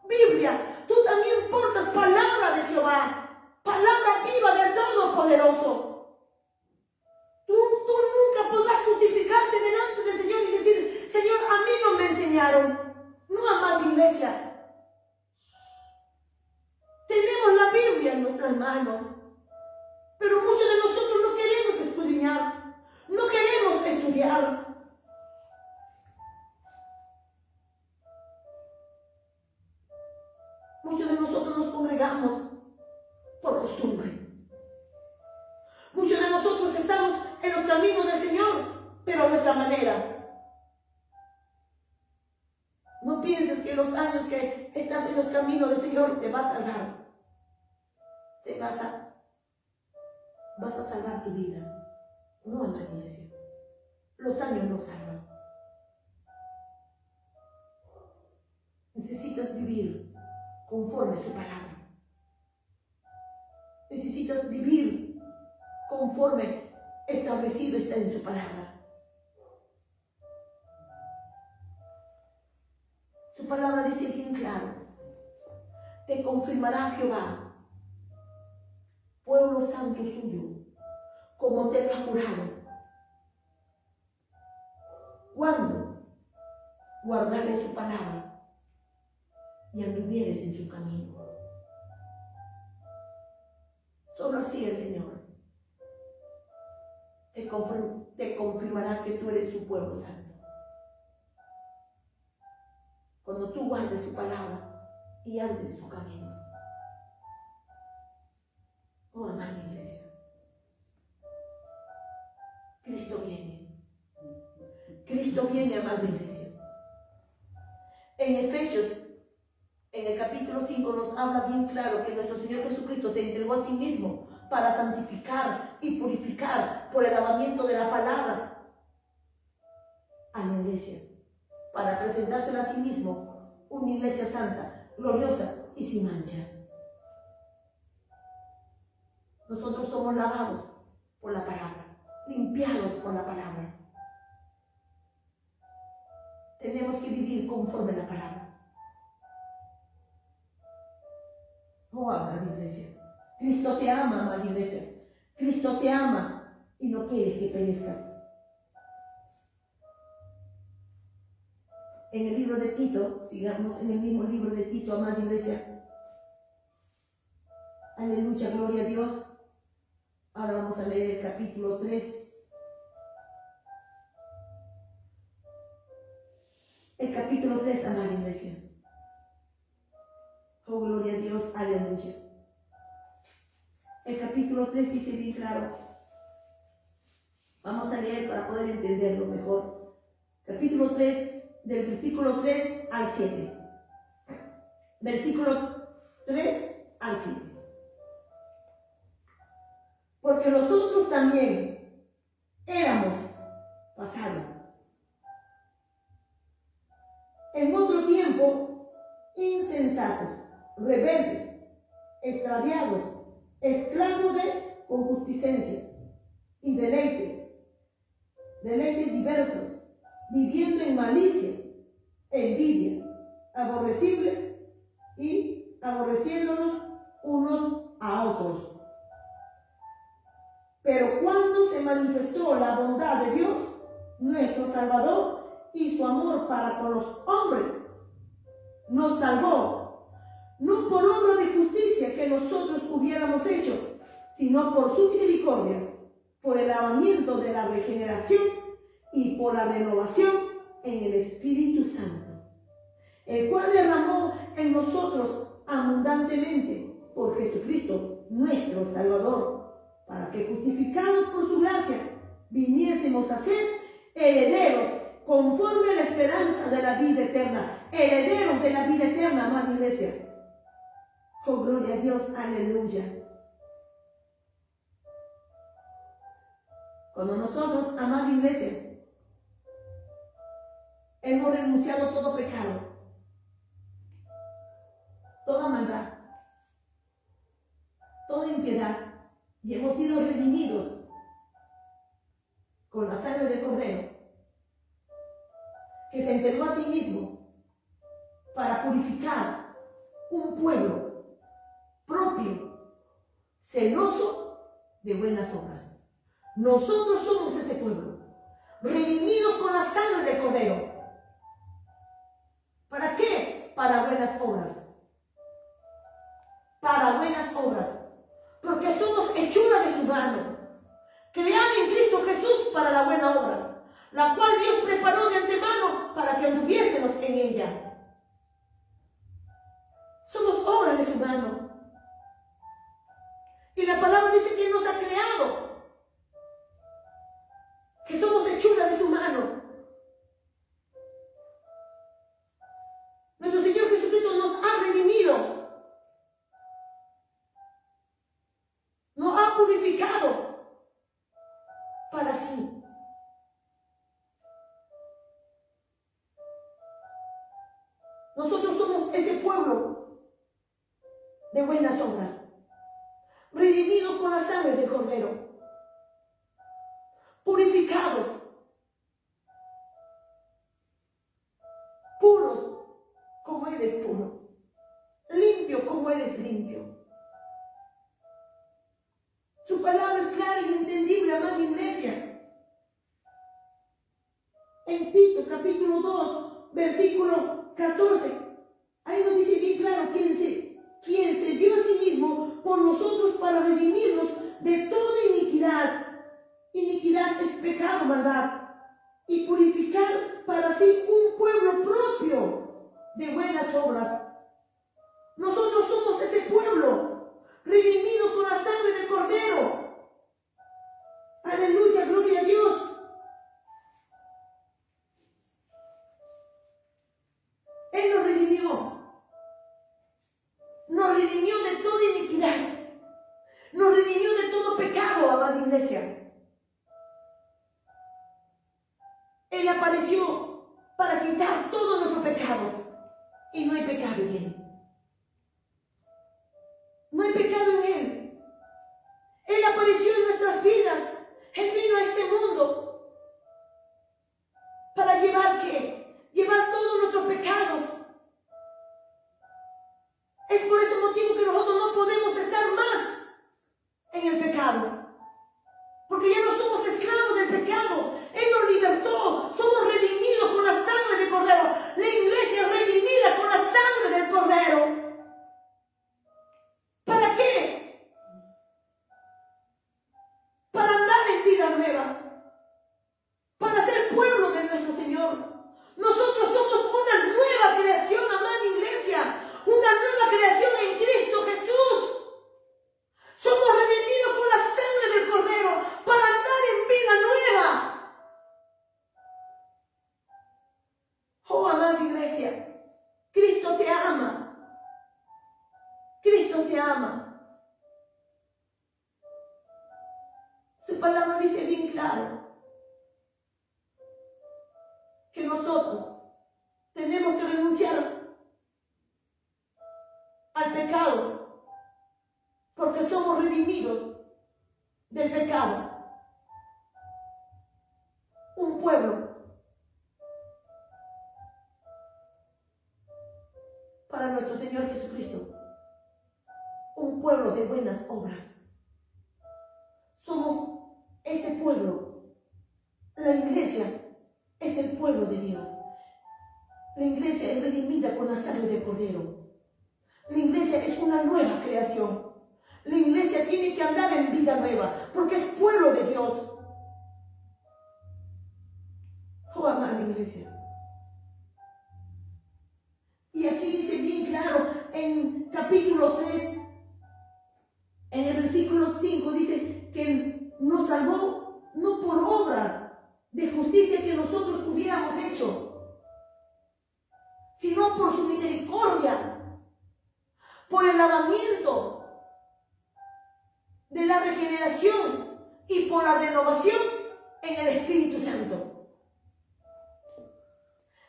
Speaker 1: Biblia, tú también portas palabra de Jehová, palabra viva del Todopoderoso. Tú nunca podrás justificarte delante del Señor y decir, Señor, a mí no me enseñaron. No, amada iglesia. Tenemos la Biblia en nuestras manos, pero muchos de nosotros no queremos escudriñar, no queremos estudiar. Muchos de nosotros nos congregamos por costumbre. Muchos de nosotros estamos en los caminos del Señor, pero a nuestra manera. No pienses que los años que estás en los caminos del Señor te va a salvar. Vas a salvar tu vida. No, amada iglesia. Los años no salvan. Necesitas vivir conforme a su palabra. Necesitas vivir conforme establecido está en su palabra. Su palabra dice bien claro: te confirmará Jehová, pueblo santo suyo, como te lo ha jurado. ¿Cuándo? Guardaré su palabra y anduvieres en su camino. Solo así el Señor te confirmará que tú eres su pueblo santo. Cuando tú guardes su palabra y andes en sus caminos. Oh, amada iglesia, Cristo viene. Cristo viene, amada iglesia. En Efesios, en el capítulo 5, nos habla bien claro que nuestro Señor Jesucristo se entregó a sí mismo para santificar y purificar por el lavamiento de la palabra a la iglesia, para presentársela a sí mismo una iglesia santa, gloriosa y sin mancha. Nosotros somos lavados por la palabra, limpiados por la palabra. Tenemos que vivir conforme a la palabra. Oh, amada iglesia, Cristo te ama, amada iglesia. Cristo te ama y no quiere que perezcas. En el libro de Tito, sigamos en el mismo libro de Tito, amada iglesia. Aleluya, gloria a Dios. Ahora vamos a leer el capítulo 3. El capítulo 3, amada iglesia. Oh, gloria a Dios, aleluya. El capítulo 3 dice bien claro. Vamos a leer para poder entenderlo mejor. Capítulo 3, del versículo 3 al 7. Versículo 3 al 7. Porque nosotros también éramos pasados en otro tiempo insensatos, rebeldes, extraviados, esclavos de concupiscencias y deleites diversos, viviendo en malicia, envidia, aborrecibles y aborreciéndonos unos a otros. Pero cuando se manifestó la bondad de Dios, nuestro Salvador, y su amor para con los hombres, nos salvó, no por obra de justicia que nosotros hubiéramos hecho, sino por su misericordia, por el lavamiento de la regeneración y por la renovación en el Espíritu Santo, el cual derramó en nosotros abundantemente por Jesucristo, nuestro Salvador, para que justificados por su gracia viniésemos a ser herederos conforme a la esperanza de la vida eterna, herederos de la vida eterna, amada iglesia. Oh, gloria a Dios, aleluya. Cuando nosotros, amada iglesia, hemos renunciado a todo pecado, toda maldad, toda impiedad, y hemos sido redimidos con la sangre del Cordero, que se entregó a sí mismo para purificar un pueblo propio, celoso de buenas obras. Nosotros somos ese pueblo, redimidos con la sangre del Cordero. ¿Para qué? Para buenas obras. Para buenas obras. Porque somos hechura de su mano, creada en Cristo Jesús para la buena obra, la cual Dios preparó de antemano para que anduviésemos en ella. Somos obras de su mano. Y la palabra dice que Él nos ha creado, que somos hechura de su mano. Nuestro Señor Jesucristo nos ha redimido, nos ha purificado para sí. Nosotros somos ese pueblo de buenas obras, redimidos con la sangre del Cordero, purificados, puros como Él es puro, limpio como Él es limpio. Su palabra es clara y entendible, amada iglesia. En Tito capítulo 2, versículo 14, ahí nos dice bien claro quien se dio a sí mismo por nosotros para redimirnos de toda iniquidad. Iniquidad es pecado, maldad, y purificar para sí un pueblo propio de buenas obras. Nosotros somos ese pueblo, redimidos con la sangre del Cordero. Aleluya, gloria a Dios. Él nos redimió de toda iniquidad, nos redimió de todo pecado, amada iglesia. Él apareció para quitar todos nuestros pecados, y no hay pecado en Él. No hay pecado en Él. Él apareció en nuestras vidas. Él vino a este mundo para llevar todos nuestros pecados. Es por ese motivo que nosotros no podemos estar más en el pecado, porque ya no somos esclavos del pecado. Él nos libertó, somos redimidos con la sangre del Cordero. La iglesia es redimida con la sangre del Cordero. ¿Para qué? Para andar en vida nueva, para ser pueblo de nuestro Señor. Nosotros somos una nueva creación, amada iglesia, una nueva creación en Cristo Jesús. Somos redimidos con la sangre del Cordero para andar en vida nueva. Oh, amada iglesia, Cristo te ama. Cristo te ama. Su palabra dice bien claro que nosotros tenemos que renunciar al pecado, porque somos redimidos del pecado. Un pueblo para nuestro Señor Jesucristo, un pueblo de buenas obras. Somos ese pueblo. La iglesia es el pueblo de Dios. La iglesia es redimida con la sangre del Cordero. La iglesia es una nueva creación. La iglesia tiene que andar en vida nueva, porque es pueblo de Dios. Oh, amada iglesia. Y aquí dice bien claro, en capítulo 3, en el versículo 5, dice que nos salvó no por obra de justicia que nosotros hubiéramos hecho, sino por su misericordia, por el lavamiento de la regeneración y por la renovación en el Espíritu Santo,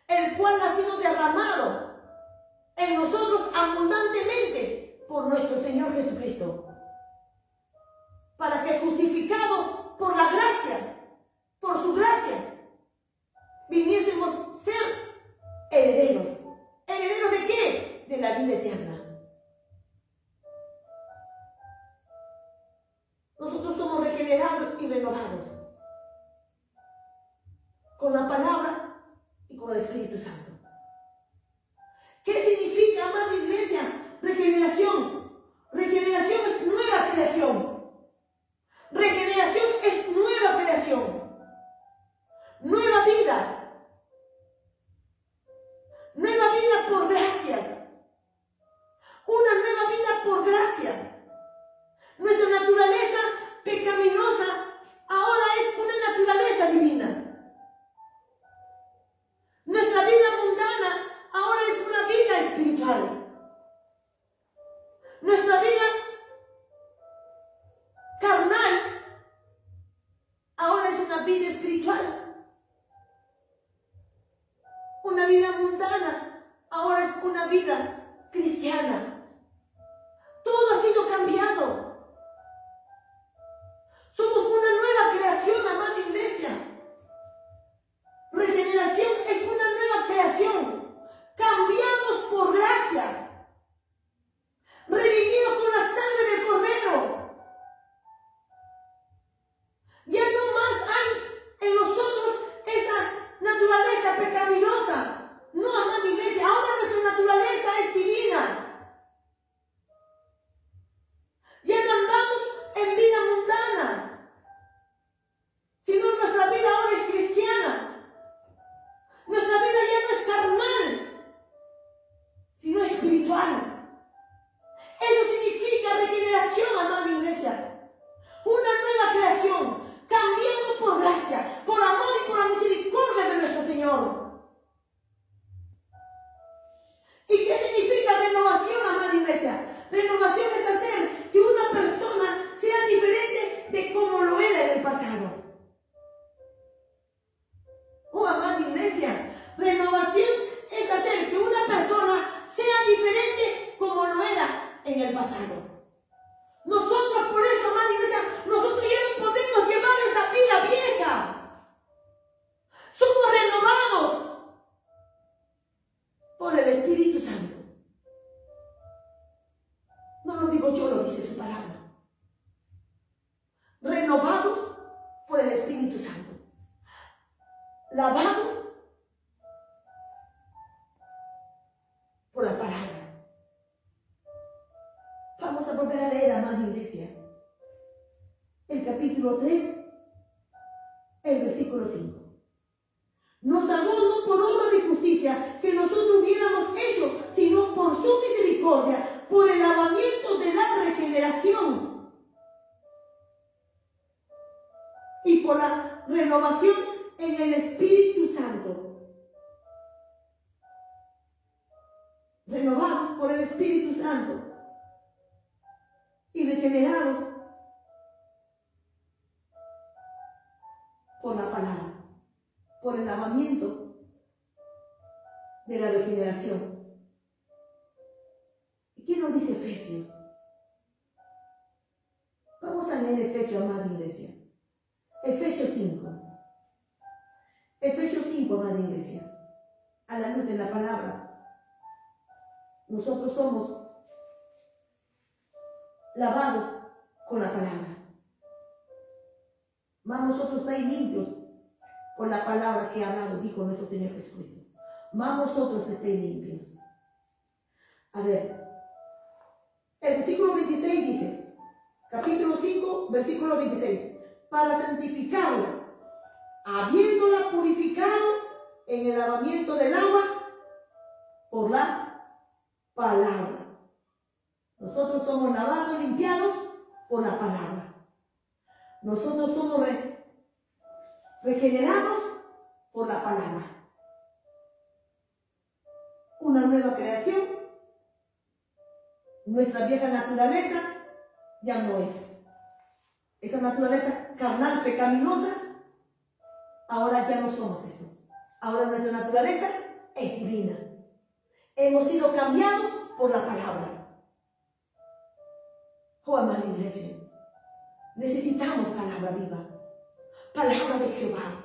Speaker 1: el cual ha sido derramado en nosotros abundantemente por nuestro Señor Jesucristo, para que justificado por la gracia, por su gracia, viniésemos a ser herederos. ¿Herederos de qué? De la vida eterna. Nosotros somos regenerados y renovados con la palabra y con el Espíritu Santo. ¿Qué significa, amada iglesia, regeneración? Regeneración es nueva creación. Regeneración es nueva creación. Nueva vida. Nueva vida por gracias. Una nueva vida por gracia. Nuestra naturaleza pecaminosa ahora es una naturaleza divina. Nuestra vida mundana ahora es una vida espiritual. Nuestra vida carnal ahora es una vida espiritual. Una vida mundana ahora es una vida cristiana. Todo ha sido cambiado. Somos una nueva creación, amada iglesia. Regeneración es una nueva creación. Cambiados por gracia. Redimidos con la sangre del Cordero. Ya no más hay en nosotros esa naturaleza pecaminosa. No, amada iglesia, ahora nuestra naturaleza es divina. Ya no andamos en vida mundana, sino nuestra vida ahora es cristiana. Nuestra vida ya no es carnal, sino espiritual. Eso significa regeneración, amada iglesia. Una nueva creación, cambiando por gracia, por amor y por la misericordia de nuestro Señor. ¿Y qué significa renovación, amada iglesia? Renovación es hacer que una persona sea diferente de como lo era en el pasado. Oh, amada iglesia, renovación es hacer que una persona sea diferente como lo era en el pasado. Nosotros, por eso, amada iglesia, nosotros ya no podemos llevar esa vida vieja. Somos renovados por el Espíritu Santo. No lo digo yo, lo dice su palabra. Renovados por el Espíritu Santo. Lavados por la palabra. Vamos a volver a leer, amada iglesia, el capítulo 3, el versículo 5. Nos salvó no por obra de justicia que nosotros hubiéramos hecho, sino por su misericordia, por el lavamiento de la regeneración y por la renovación en el Espíritu Santo. Renovados por el Espíritu Santo y regenerados por la palabra, por el lavamiento de la regeneración. ¿Y qué nos dice Efesios? Vamos a leer Efesios, amada iglesia. Efesios 5. Efesios 5, amada iglesia. A la luz de la palabra. Nosotros somos lavados con la palabra. Más nosotros estáis limpios por la palabra que ha hablado, dijo nuestro Señor Jesucristo. Más vosotros estéis limpios. A ver, el versículo 26 dice: capítulo 5, versículo 26. Para santificarla, habiéndola purificado en el lavamiento del agua por la palabra. Nosotros somos lavados, limpiados por la palabra. Nosotros somos regenerados por la palabra. Una nueva creación. Nuestra vieja naturaleza ya no es. Esa naturaleza carnal, pecaminosa, ahora ya no somos eso. Ahora nuestra naturaleza es divina. Hemos sido cambiados por la palabra. Oh, amada iglesia, necesitamos palabra viva, palabra de Jehová.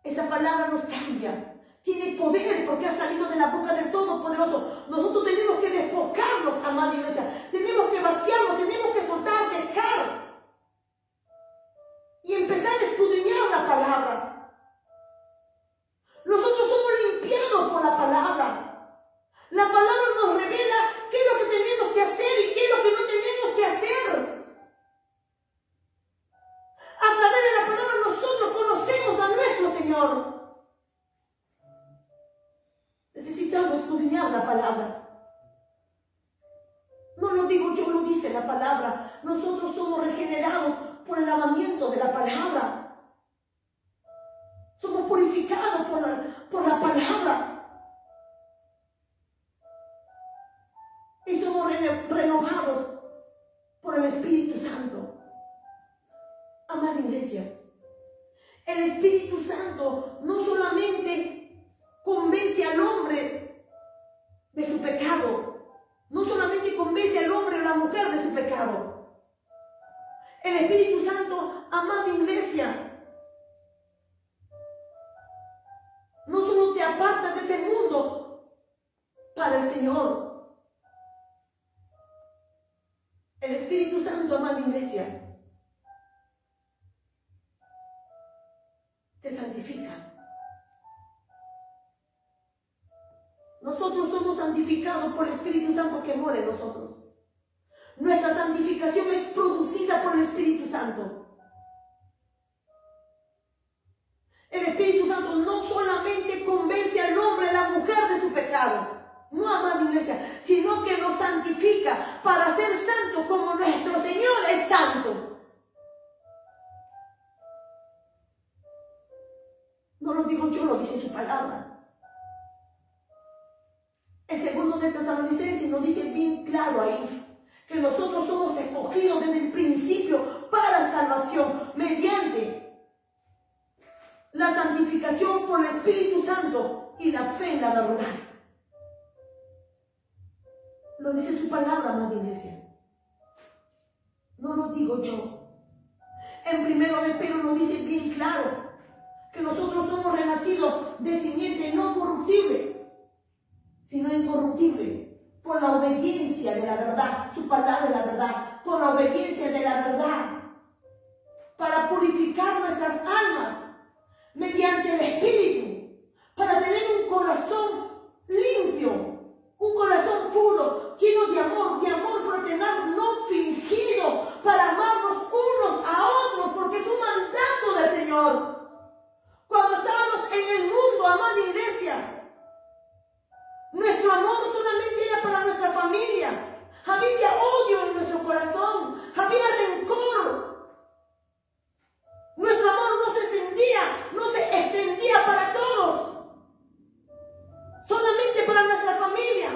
Speaker 1: Esa palabra nos cambia, tiene poder porque ha salido de la boca del Todopoderoso. Nosotros tenemos que despojarnos, amada iglesia, tenemos que vaciarnos, tenemos que soltar, dejar y empezar a escudriñar la palabra. Nosotros somos limpiados por la palabra. La palabra nos revela qué es lo que tenemos que hacer y qué es lo que no tenemos que hacer. A través de la palabra nosotros conocemos a nuestro Señor. Necesitamos escudriñar la palabra. No lo digo yo, lo dice la palabra. Nosotros somos regenerados por el lavamiento de la palabra. Somos purificados por la palabra. Y somos renovados por el Espíritu Santo. Amada iglesia, el Espíritu Santo no solamente convence al hombre de su pecado, no solamente convence al hombre o a la mujer de su pecado. El Espíritu Santo, amada iglesia, no solo te aparta de este mundo para el Señor. El Espíritu Santo, amada iglesia, te santifica. Nosotros somos santificados por el Espíritu Santo que mora en nosotros. Nuestra santificación es producida por el Espíritu Santo. El Espíritu Santo no solamente convence al hombre, a la mujer de su pecado, no, amada iglesia, sino que nos santifica para ser santo como nuestro Señor es santo. No lo digo yo, lo dice su palabra. El segundo de Tesalonicenses nos dice bien claro ahí que nosotros somos escogidos desde el principio para salvación mediante la santificación por el Espíritu Santo y la fe en la verdad. Lo dice su palabra, amada iglesia. No lo digo yo. En 1 de Pedro nos dice bien claro que nosotros somos renacidos de simiente no corruptible, sino incorruptible, por la obediencia de la verdad. Su palabra es la verdad, por la obediencia de la verdad, para purificar nuestras almas mediante el Espíritu, para tener un corazón limpio, un corazón puro, lleno de amor fraternal, no fingido, para amarnos unos a otros, porque es un mandato del Señor. Cuando estábamos en el mundo, amada iglesia, nuestro amor solamente era para nuestra familia. Había odio en nuestro corazón, había rencor. Nuestro amor no se extendía para todos, solamente para nuestra familia.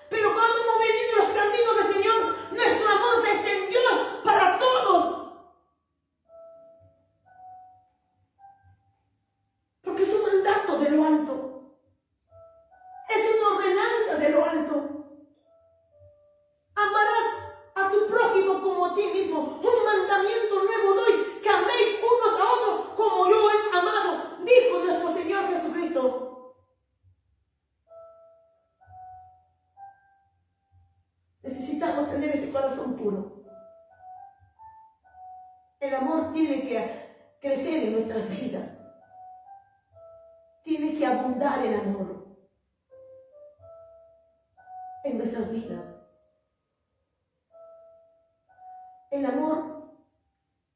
Speaker 1: Pero cuando hemos venido a los caminos del Señor, nuestro amor se extendió para todos. Porque es un mandato de lo alto. Es una ordenanza de lo alto. Amarás a tu prójimo como a ti mismo. Un mandamiento nuevo doy, que améis unos a otros como yo os he amado, dijo nuestro Señor Jesucristo. Necesitamos tener ese corazón puro. El amor tiene que crecer en nuestras vidas. Tiene que abundar el amor en nuestras vidas. El amor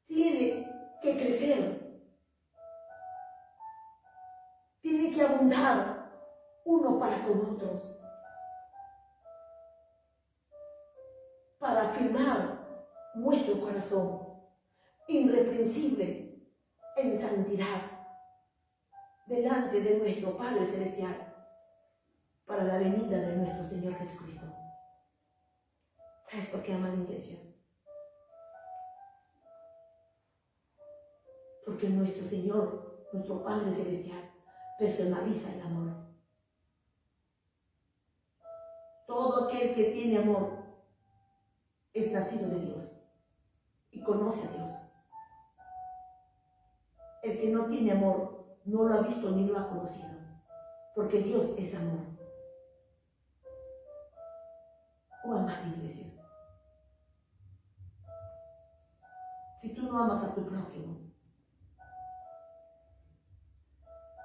Speaker 1: tiene que crecer, tiene que abundar uno para con otros, para afirmar nuestro corazón irreprensible en santidad delante de nuestro Padre Celestial para la venida de nuestro Señor Jesucristo. ¿Sabes por qué, amada iglesia? Porque nuestro Señor, nuestro Padre Celestial, personaliza el amor. Todo aquel que tiene amor es nacido de Dios y conoce a Dios. El que no tiene amor no lo ha visto ni lo ha conocido, porque Dios es amor. Oh, amada iglesia, si tú no amas a tu prójimo,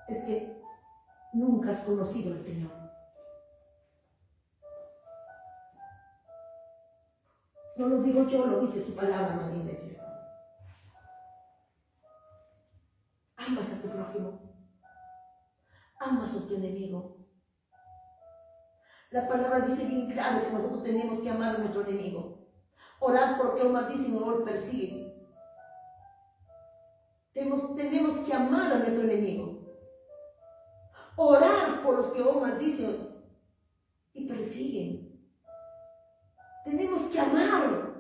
Speaker 1: es que nunca has conocido al Señor. No lo digo yo, lo dice su palabra, amada iglesia. Amas a tu prójimo, amas a tu enemigo. La palabra dice bien claro que nosotros tenemos que amar a nuestro enemigo. Orar porque o maldicen o lo persiguen. Tenemos que amar a nuestro enemigo. Orar por los que o maldicen y persiguen. Tenemos que amar.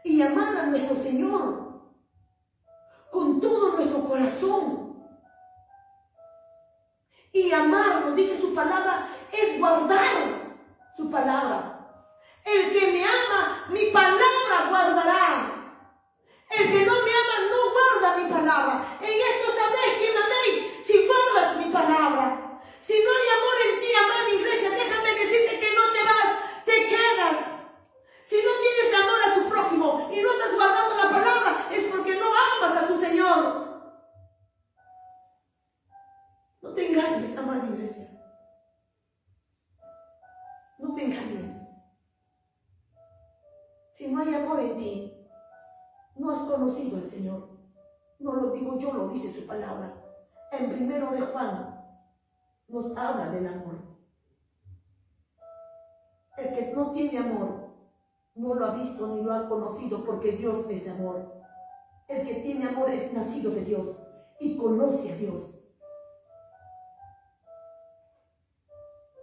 Speaker 1: Y amar a nuestro Señor con todo nuestro corazón. Y amarlo, dice su palabra, es guardar su palabra. El que me ama, mi palabra guardará. El que no me ama, no guarda mi palabra. En esto sabréis que me améis si guardas mi palabra. Si no hay amor en ti, amada iglesia, déjame decirte que no te vas, te quedas. Si no tienes amor a tu prójimo y no estás guardando la palabra, es porque no amas a tu Señor. No te engañes, amada iglesia. No te engañes. Si no hay amor en ti, no has conocido al Señor. No lo digo yo, lo dice su palabra. En 1 de Juan nos habla del amor. El que no tiene amor no lo ha visto ni lo ha conocido, porque Dios es amor. El que tiene amor es nacido de Dios y conoce a Dios.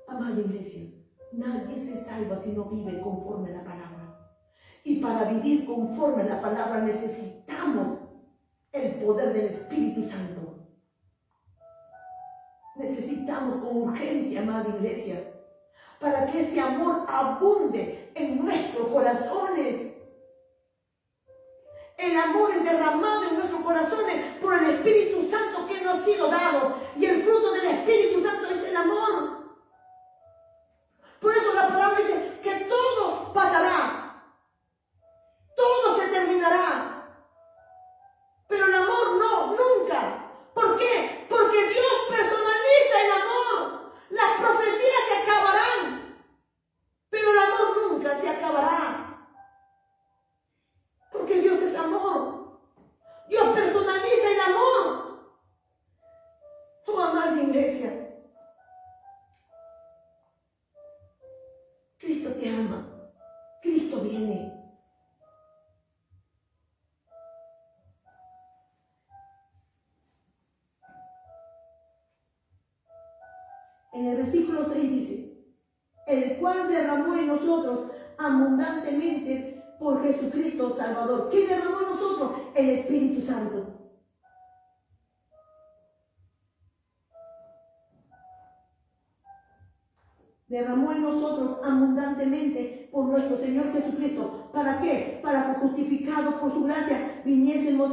Speaker 1: Amada iglesia, nadie se salva si no vive conforme a la palabra. Y para vivir conforme a la palabra necesitamos el poder del Espíritu Santo. Necesitamos con urgencia, amada iglesia, para que ese amor abunde en nuestros corazones. El amor es derramado en nuestros corazones por el Espíritu Santo que nos ha sido dado. Y el fruto del Espíritu Santo es el amor. Por eso la palabra dice que todo pasará, todo se terminará, pero el amor no, nunca. ¿Por qué? Porque Dios personaliza el amor. Las profecías se acabarán, pero el amor nunca se acabará, porque Dios es amor. Dios personaliza el amor. Oh, amada iglesia, Cristo te ama, Cristo viene. En el versículo 6 dice, el cual derramó en nosotros abundantemente por Jesucristo Salvador. ¿Quién derramó en nosotros? El Espíritu Santo. Derramó en nosotros abundantemente por nuestro Señor Jesucristo. ¿Para qué? Para que justificados por su gracia viniésemos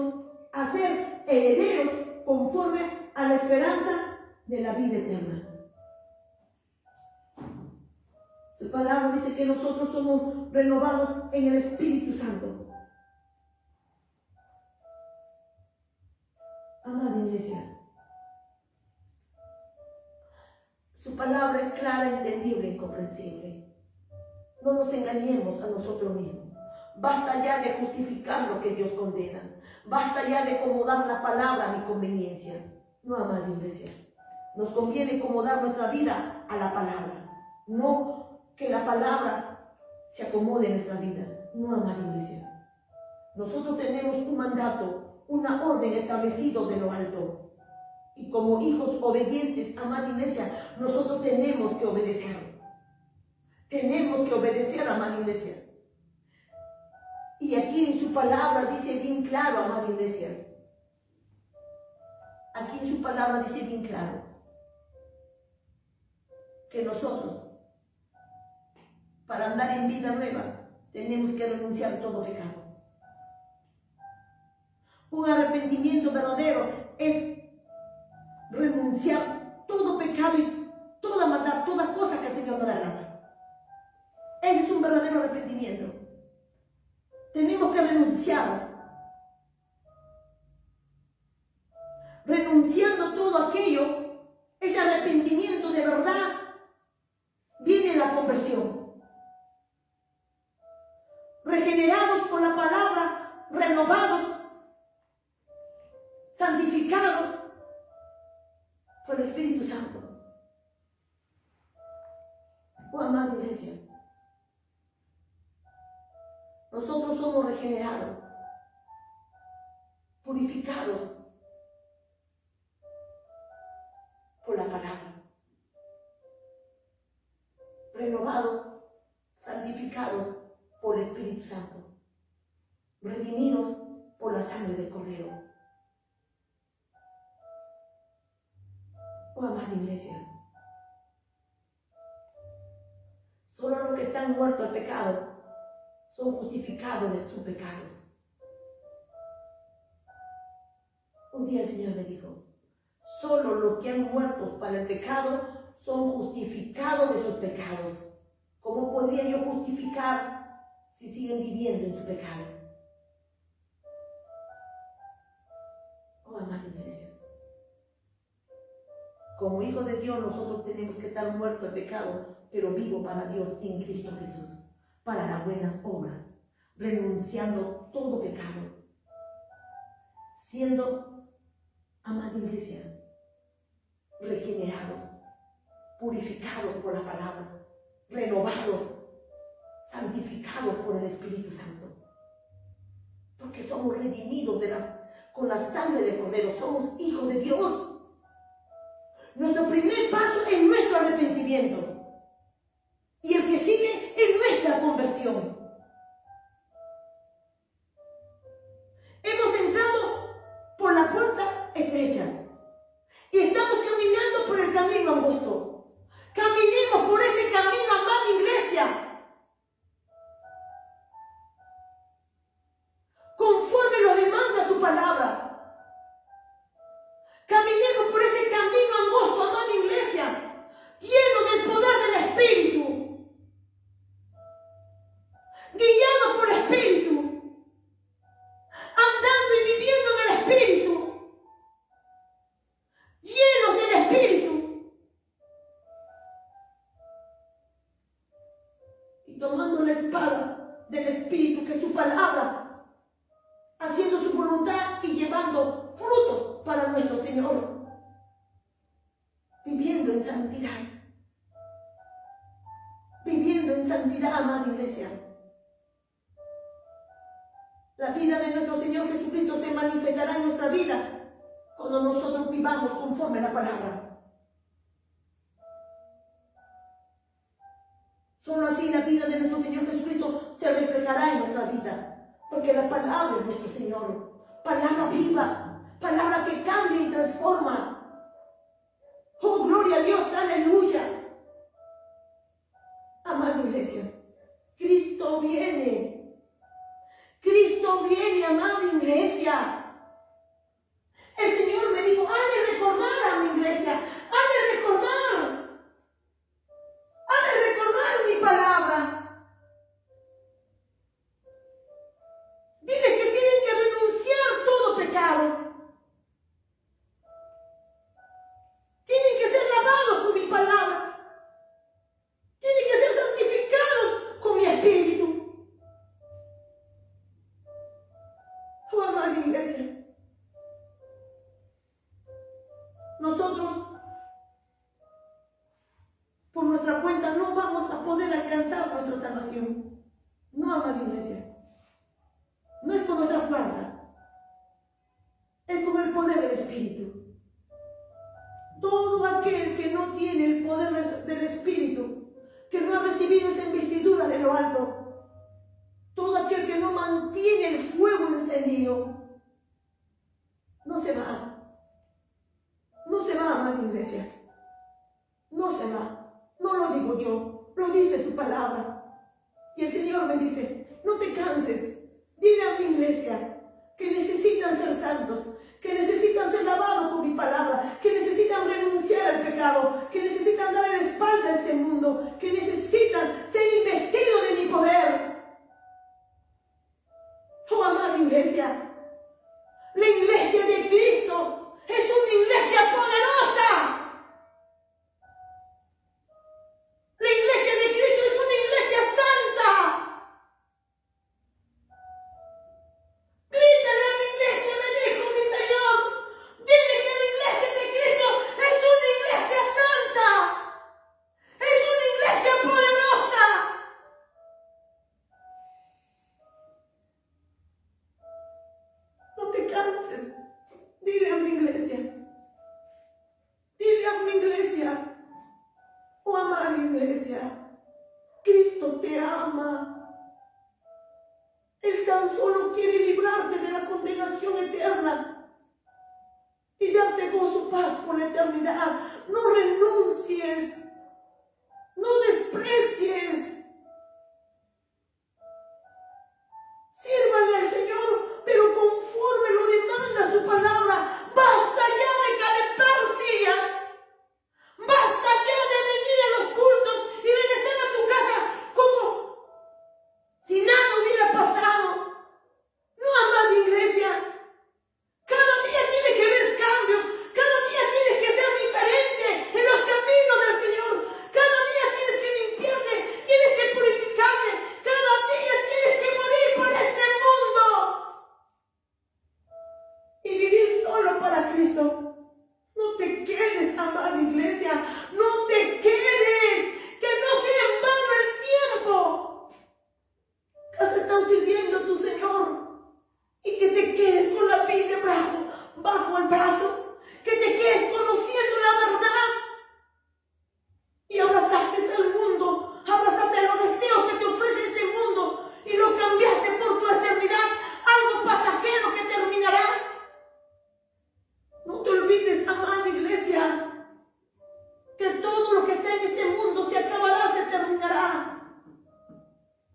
Speaker 1: a ser herederos conforme a la esperanza de la vida eterna. Su palabra dice que nosotros somos renovados en el Espíritu Santo. Amada iglesia, su palabra es clara, entendible, incomprensible. No nos engañemos a nosotros mismos. Basta ya de justificar lo que Dios condena. Basta ya de acomodar la palabra a mi conveniencia. No, amada iglesia. Nos conviene acomodar nuestra vida a la palabra. No que la palabra se acomode en nuestra vida. No, amada iglesia. Nosotros tenemos un mandato, una orden establecida de lo alto. Y como hijos obedientes, amada iglesia, nosotros tenemos que obedecer. Tenemos que obedecer, amada iglesia. Y aquí en su palabra dice bien claro, amada iglesia. Aquí en su palabra dice bien claro que nosotros, para andar en vida nueva, tenemos que renunciar a todo pecado. Un arrepentimiento verdadero es renunciar todo pecado y toda maldad, toda cosa que al Señor no le agrada. Ese es un verdadero arrepentimiento. Tenemos que renunciar. Renunciando todo aquello, ese arrepentimiento de verdad, viene la conversión. Regenerados por la palabra, renovados, santificados por el Espíritu Santo. Oh, amada iglesia, nosotros somos regenerados, purificados por la palabra, renovados, santificados por el Espíritu Santo, redimidos por la sangre del Cordero. Oh, amada iglesia, solo los que están muertos al pecado son justificados de sus pecados. Un día el Señor me dijo, solo los que han muerto para el pecado son justificados de sus pecados. ¿Cómo podría yo justificar si siguen viviendo en su pecado? Oh, amada iglesia, como hijos de Dios nosotros tenemos que estar muertos al pecado, pero vivos para Dios en Cristo Jesús, para las buenas obras, renunciando todo pecado, siendo, amada iglesia, regenerados, purificados por la palabra, renovados, santificados por el Espíritu Santo, porque somos redimidos con la sangre del Cordero, somos hijos de Dios. Nuestro primer paso es nuestro arrepentimiento. Y el que sigue es nuestra conversión. Hemos entrado por la puerta estrecha y estamos caminando por el camino angosto. Caminemos por ese camino, amada iglesia, conforme lo demanda su palabra. Caminemos por ese camino angosto, amada iglesia, lleno del poder del Espíritu, guiados por el Espíritu, andando y viviendo en el Espíritu, llenos del Espíritu, y tomando la espada del Espíritu, que es su palabra, haciendo su voluntad y llevando frutos para nuestro Señor, viviendo en santidad. Viviendo en santidad, amada iglesia. La vida de nuestro Señor Jesucristo se manifestará en nuestra vida cuando nosotros vivamos conforme a la palabra. Solo así la vida de nuestro Señor Jesucristo se reflejará en nuestra vida, porque la palabra es nuestro Señor, palabra viva, palabra que cambia y transforma. Oh, gloria a Dios, aleluya. Amada iglesia, Cristo viene. Cristo viene, amada iglesia. El Señor me dijo, hazle recordar a mi iglesia, hazle recordar mi palabra. Diles que tienen que renunciar todo pecado. Tienen que ser lavados por mi palabra. nuestra cuenta no vamos a poder alcanzar nuestra salvación. No, amada iglesia. No es con nuestra fuerza. Es con el poder del Espíritu. Todo aquel que no tiene el poder del Espíritu, que no ha recibido esa investidura de lo alto, todo aquel que no mantiene el fuego encendido, no se va. No se va, amada iglesia. No se va. No lo digo yo, lo dice su palabra. Y el Señor me dice, no te canses. Dile a mi iglesia que necesitan ser santos, que necesitan ser lavados con mi palabra, que necesitan renunciar al pecado, que necesitan dar la espalda a este mundo, que necesitan ser investidos de mi poder. Oh, amada iglesia, la iglesia de Cristo es una iglesia poderosa. La iglesia de Cristo es una iglesia santa. Grítale a mi iglesia, me dijo mi Señor. Dile que la iglesia de Cristo es una iglesia santa. Es una iglesia poderosa. No te canses. Dile a mi iglesia. Dile a mi iglesia. Oh, amada iglesia, Cristo te ama. Él tan solo quiere librarte de la condenación eterna y darte gozo, paz por la eternidad. No renuncies, no desprecies. Sírvanle al Señor, pero conforme lo demanda su palabra. Basta ya de calentar sillas. Basta ya de venir a los cultos y regresar a tu casa como si nada hubiera pasado. No, amada iglesia. Cada día tiene que haber cambios. Cada día tienes que ser diferente en los caminos del Señor. Cada día tienes que limpiarte, tienes que purificarte. Cada día tienes que morir para este mundo y vivir solo para Cristo. No te quedes, amada iglesia, no te quedes, que no sea en vano el tiempo que has estado sirviendo a tu Señor, y que te quedes con la Biblia bajo el brazo, que te quedes conociendo la verdad y abrazaste al mundo, abrazaste los deseos que te ofrece este mundo y lo cambiaste por tu eternidad, algo pasajero que terminará. No te olvides, amada iglesia, que todo lo que está en este mundo se acabará, se terminará.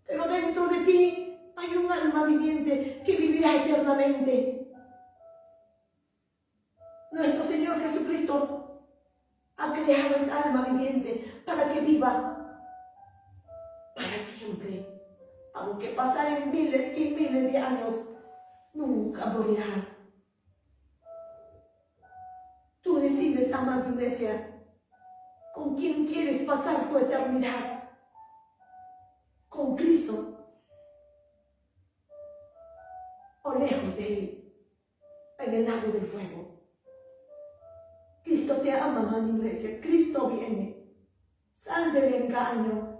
Speaker 1: Pero dentro de ti hay un alma viviente que vivirá eternamente. Nuestro Señor Jesucristo ha creado esa alma viviente para que viva para siempre. Aunque pasaren miles y miles de años, nunca morirá. Tú decides, amada iglesia, con quién quieres pasar tu eternidad. Con Cristo o lejos de Él, en el lago del fuego. Cristo te ama, amada iglesia. Cristo viene. Sal del engaño.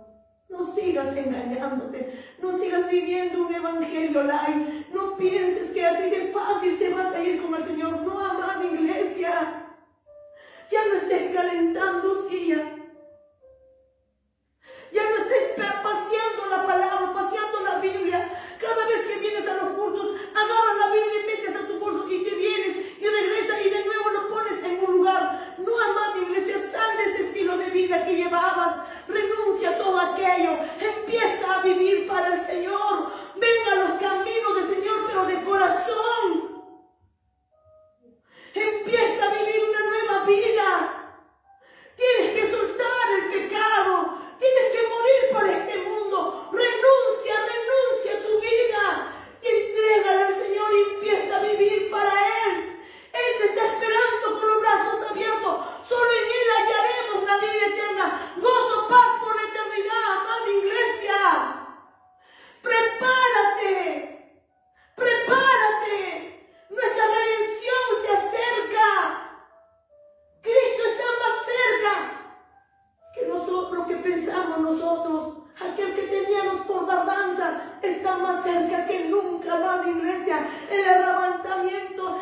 Speaker 1: No sigas engañándote. No sigas viviendo un evangelio light. No pienses que así de fácil te vas a ir con el Señor. No, amada iglesia. Ya no estés calentando silla. Ya no estés paseando la palabra, paseando la Biblia. Cada vez que vienes a los cultos, agarras la Biblia y metes a tu bolso y te vienes y regresas y de nuevo lo pones en un lugar. No, amada iglesia, sal de ese estilo de vida que llevabas. Renuncia a todo aquello. Empieza a vivir para el Señor. Ven a los caminos del Señor, pero de corazón. Empieza a vivir una nueva vida. Tienes que soltar el pecado. Tienes que morir por este mundo. Renuncia a tu vida. Y entrégala al Señor y empieza a vivir para Él. Él te está esperando con los brazos abiertos. Solo en Él hallaremos la vida eterna. pensamos nosotros. Aquel que teníamos por tardanza está más cerca que nunca, amada iglesia. El arrebatamiento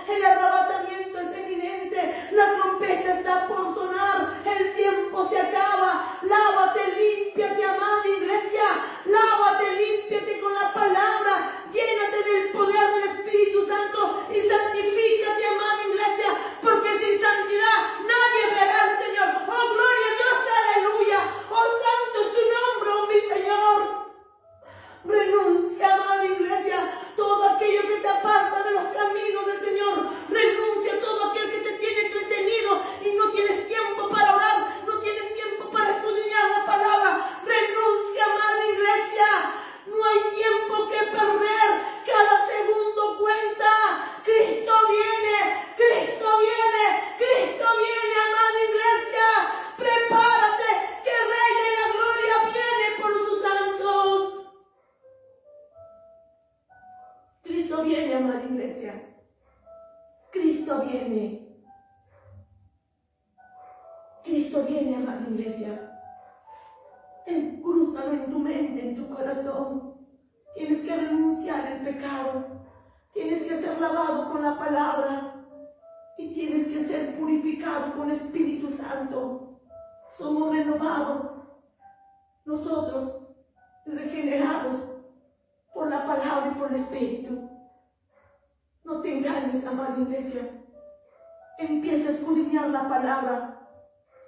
Speaker 1: es eminente. La trompeta está por sonar. El tiempo se acaba. Lávate, límpiate, amada iglesia. Lávate, límpiate con la palabra. Llénate del poder del Espíritu Santo y santifícate, amada iglesia, porque sin santidad nadie verá al Señor. Oh, gloria a Dios, aleluya. Oh, santo es tu nombre, oh mi Señor. Renuncia, amada iglesia, todo aquello que te aparta de los caminos del Señor. Renuncia a todo aquel que te tiene entretenido y no tienes tiempo para orar, no tienes tiempo para escudriñar la palabra. Renuncia, amada iglesia. No hay tiempo que perder. Cada segundo cuenta. Cristo viene, Cristo viene, Cristo viene, amada iglesia. Prepárate, que el Rey de la Gloria viene por sus santos. Cristo viene, amada iglesia. Cristo viene. Cristo viene, amada iglesia. Incrústalo en tu mente, en tu corazón. Tienes que renunciar al pecado. Tienes que ser lavado con la palabra. Y tienes que ser purificado con el Espíritu Santo. Somos renovados. Nosotros, regenerados por la palabra y por el Espíritu. No te engañes, amada iglesia. Empieza a escudriñar la palabra.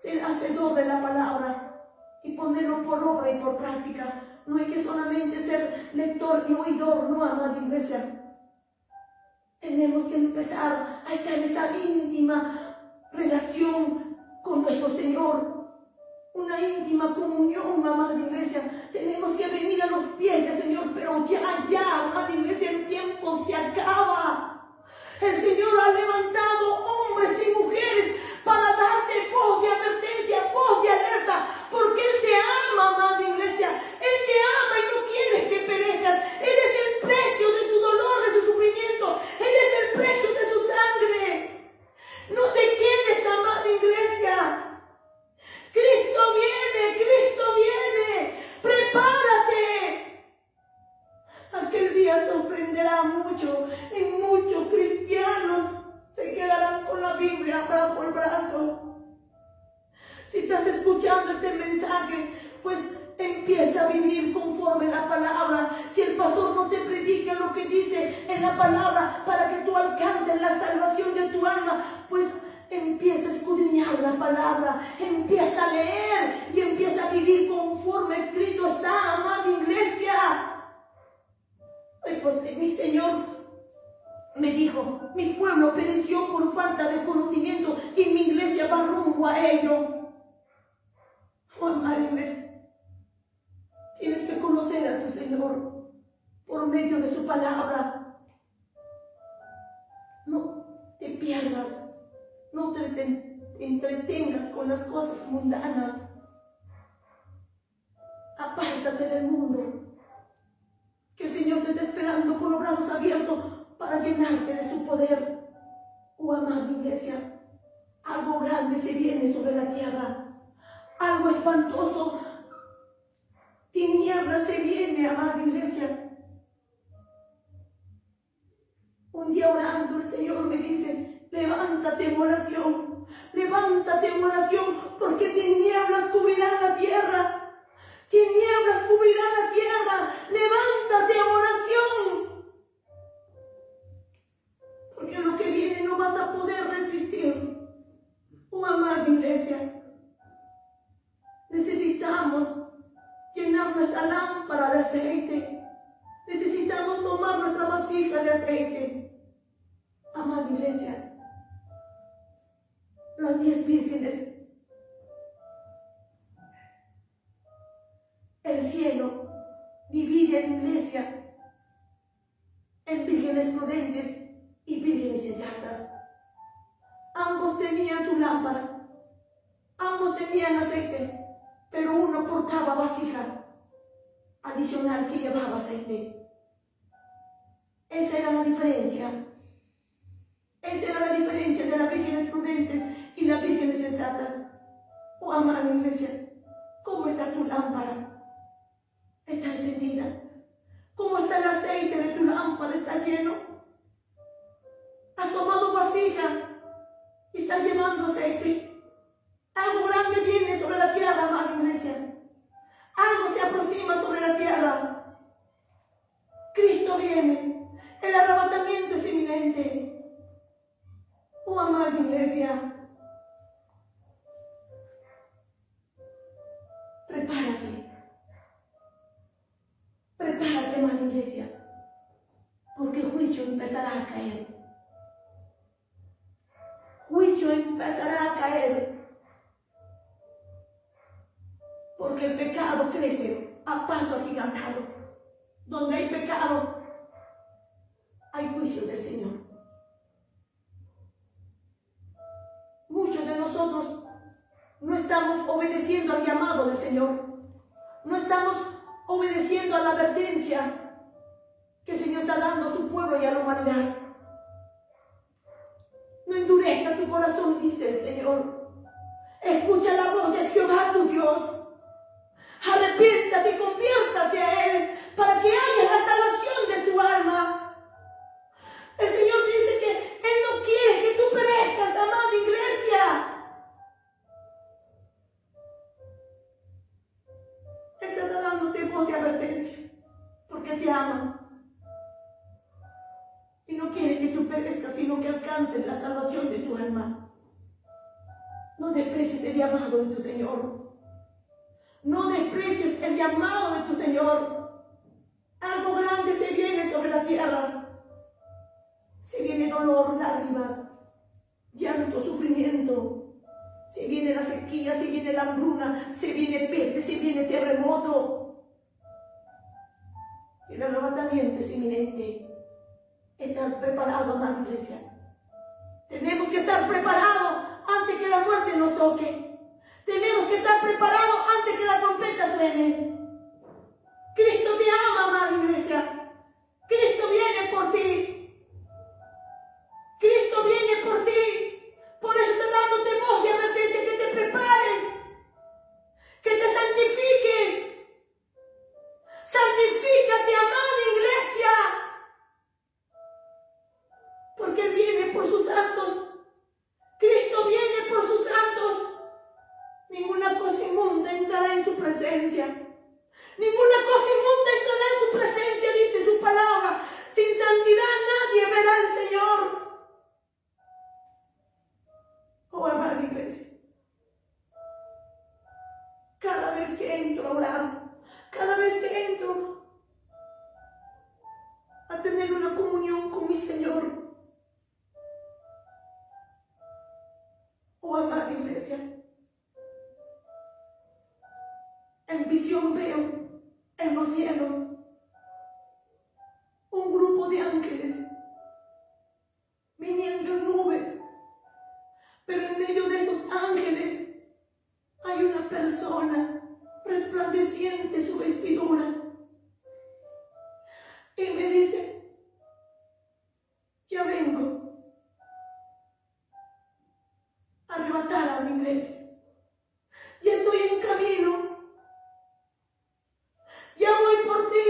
Speaker 1: Ser hacedor de la palabra. Y ponerlo por obra y por práctica. No hay que solamente ser lector y oidor, no, amada iglesia. Tenemos que empezar a estar en esa íntima relación con nuestro Señor. Una íntima comunión, amada iglesia. Tenemos que venir a los pies del Señor, pero ya, amada iglesia, el tiempo se acaba. El Señor ha levantado hombres y mujeres para darte voz de advertencia, voz de alerta, porque Él te ama, amada iglesia. Él te ama y no quiere que perezcas. Él es el precio de su dolor, de su sufrimiento. Él es el precio de su sangre. No te quedes, amada iglesia. Cristo viene, Cristo viene. Prepárate. Aquel día sorprenderá mucho y muchos cristianos se quedarán con la Biblia bajo el brazo. Si estás escuchando este mensaje, pues empieza a vivir conforme a la palabra. Si el pastor no te predica lo que dice en la palabra para que tú alcances la salvación de tu alma, pues empieza a escudriñar la palabra, empieza a leer y empieza a vivir conforme escrito está, amada iglesia. Ay, pues mi Señor me dijo, mi pueblo pereció por falta de conocimiento y mi iglesia va rumbo a ello. Oh, amada iglesia, tienes que conocer a tu Señor por medio de su palabra. No te pierdas, no te entretengas con las cosas mundanas. Apártate del mundo. Que el Señor te está esperando con los brazos abiertos para llenarte de su poder. Oh, amada iglesia, algo grande se viene sobre la tierra. Algo espantoso. Tiniebla se viene, amada iglesia. Un día orando el Señor me dice, levántate en oración. Levántate en oración porque tinieblas cubrirán la tierra. Tinieblas cubrirán la tierra. Levántate en oración. Porque lo que viene no vas a poder resistir. Oh, amada iglesia, necesitamos llenar nuestra lámpara de aceite. Necesitamos tomar nuestra vasija de aceite. Amada iglesia, las 10 vírgenes, el cielo divide la iglesia en vírgenes prudentes y vírgenes sensatas. Ambos tenían su lámpara, ambos tenían aceite, pero uno portaba vasija adicional que llevaba aceite. Esa era la diferencia. Esa era la diferencia de las vírgenes prudentes y las vírgenes sensatas. Oh, amada iglesia, ¿cómo ¿Cómo está tu lámpara? ¿Está encendida? ¿Cómo está el aceite de tu lámpara? ¿Está lleno? ¿Has tomado vasija y estás llevando aceite? Algo grande viene sobre la tierra, amada iglesia. Algo se aproxima sobre la tierra. Cristo viene. El arrebatamiento es inminente. Oh, amada iglesia, prepárate. Prepárate, amada iglesia, porque el juicio empezará a caer. Juicio empezará a caer. Porque el pecado crece a paso agigantado. Donde hay pecado, hay juicio del Señor. Muchos de nosotros no estamos obedeciendo al llamado del Señor. No estamos obedeciendo a la advertencia que el Señor está dando a su pueblo y a la humanidad. No endurezca tu corazón, dice el Señor. Escucha la voz de Jehová tu Dios. Arrepiéntate y conviértate a Él para que haya la salvación de tu alma. El Señor dice que Él no quiere que tú perezcas, amada iglesia. Él te está dándote voz de advertencia porque te ama. Y no quiere que tú perezcas, sino que alcances la salvación de tu alma. No desprecies el llamado de tu Señor. No desprecies el llamado de tu Señor. Algo grande se viene sobre la tierra. Se viene dolor, lágrimas, llanto, sufrimiento. Se viene la sequía, se viene la hambruna, se viene peste, se viene terremoto. El arrebatamiento es inminente. ¿Estás preparado, amada iglesia? Tenemos que estar preparados antes que la muerte nos toque. Tenemos que estar preparados antes que la trompeta suene. Cristo te ama, amada iglesia. Cristo viene por ti. Cristo viene por ti. Por eso está dándote voz de advertencia, que te prepares, que te santifiques. Santifícate, amada iglesia. Porque Él viene por sus santos. Cristo viene por sus santos. Ninguna cosa inmunda entrará en su presencia. Ninguna cosa inmunda entrará en su presencia, dice su palabra. Sin santidad nadie verá al Señor. Oh, amada iglesia, cada vez que entro a orar, cada vez que entro a tener una comunión con mi Señor, oh, amada iglesia, en visión veo en los cielos un grupo de ángeles viniendo en nubes, pero en medio de esos ángeles hay una persona resplandeciente su vestidura, y me dice: ya vengo a arrebatar a mi iglesia, ya estoy en camino. Ya voy por ti.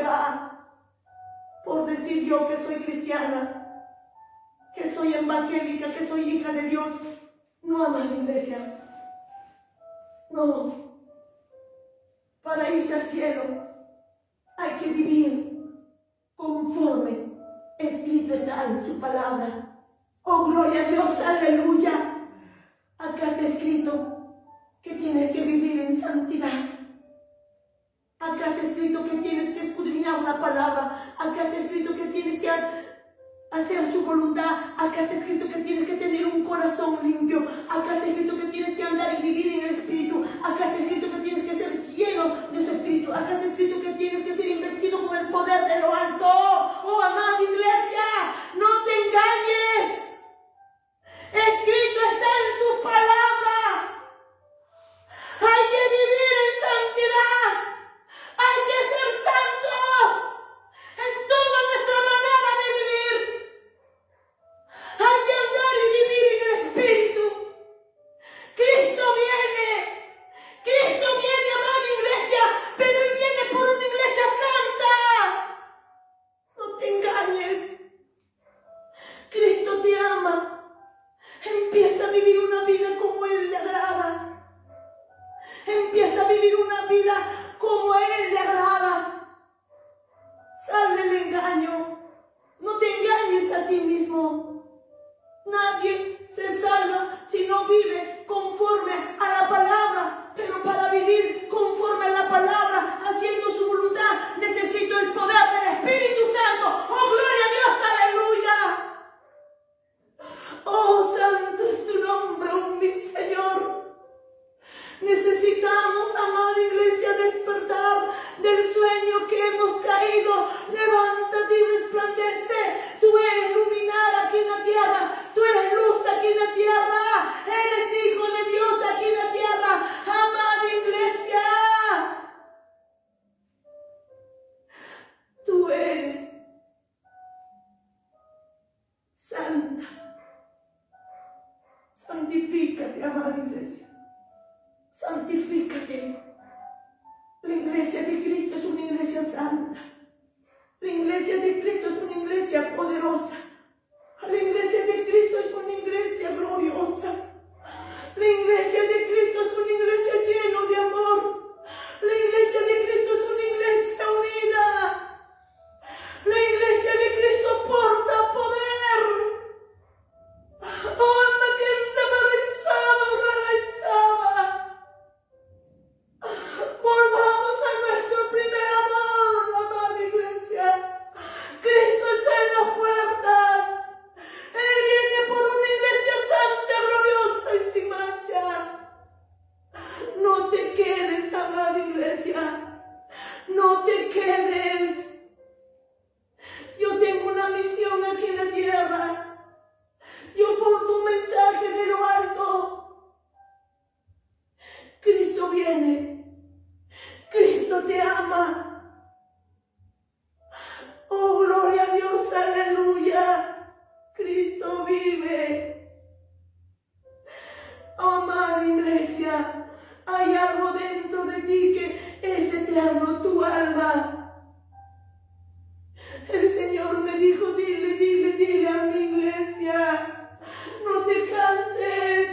Speaker 1: va por decir yo que soy cristiana, que soy evangélica, que soy hija de Dios. No, amada iglesia. No. Para irse al cielo hay que vivir conforme escrito está en su palabra. Oh, gloria a Dios, aleluya. Acá está escrito que tienes que vivir en santidad. Acá está escrito que tienes que escudriñar la palabra. Acá está escrito que tienes que hacer su voluntad. Acá está escrito que tienes que tener un corazón limpio. Acá está escrito que tienes que andar y vivir en el Espíritu. Acá está escrito que tienes que ser lleno de su Espíritu. Acá está escrito que tienes que ser investido con el poder de lo alto. Oh, amada iglesia, no te engañes. Escrito está en su palabra. Hay que vivir en santidad. Hay que ser santos en toda nuestra manera de vivir. Hay que andar y vivir en el Espíritu. Cristo viene, amada iglesia, pero Él viene por una iglesia santa. No te engañes. Cristo te ama. Empieza a vivir una vida como Él le agrada. Empieza a vivir una vida como a Él le agrada. Sal del engaño. No te engañes a ti mismo. Nadie se salva si no vive conforme a la palabra. Pero para vivir conforme a la palabra, haciendo su voluntad, necesito el poder del Espíritu Santo. Oh, gloria a Dios, aleluya. Oh, santo es tu nombre, oh mi Señor. Necesitamos, amada iglesia, despertar del sueño que hemos caído. Levántate y resplandece. Tú eres luminada aquí en la tierra. Tú eres luz aquí en la tierra. Eres hijo de Dios aquí en la tierra. Amada iglesia, tú eres santa. Santifícate, amada iglesia. Santifícate. La iglesia de Cristo es una iglesia santa. La iglesia de Cristo es una iglesia poderosa. La iglesia de Cristo es una iglesia gloriosa. La iglesia de Cristo es una iglesia llena de amor. La iglesia de Cristo es una iglesia unida. La iglesia de Cristo porta poder. Oh, anda que te realizaba. Volvamos a nuestro primer amor, amada iglesia. Cristo está en las puertas. Él viene por una iglesia santa, gloriosa y sin mancha. No te quedes, amada iglesia. No te quedes. Yo tengo una misión aquí en la tierra. Yo porto un mensaje de lo alto. Cristo viene. Cristo te ama. Oh, gloria a Dios, aleluya. Cristo vive. Oh, amada iglesia, hay algo dentro de ti que es eterno, tu alma. El Señor me dijo, dile a mi iglesia, no te canses,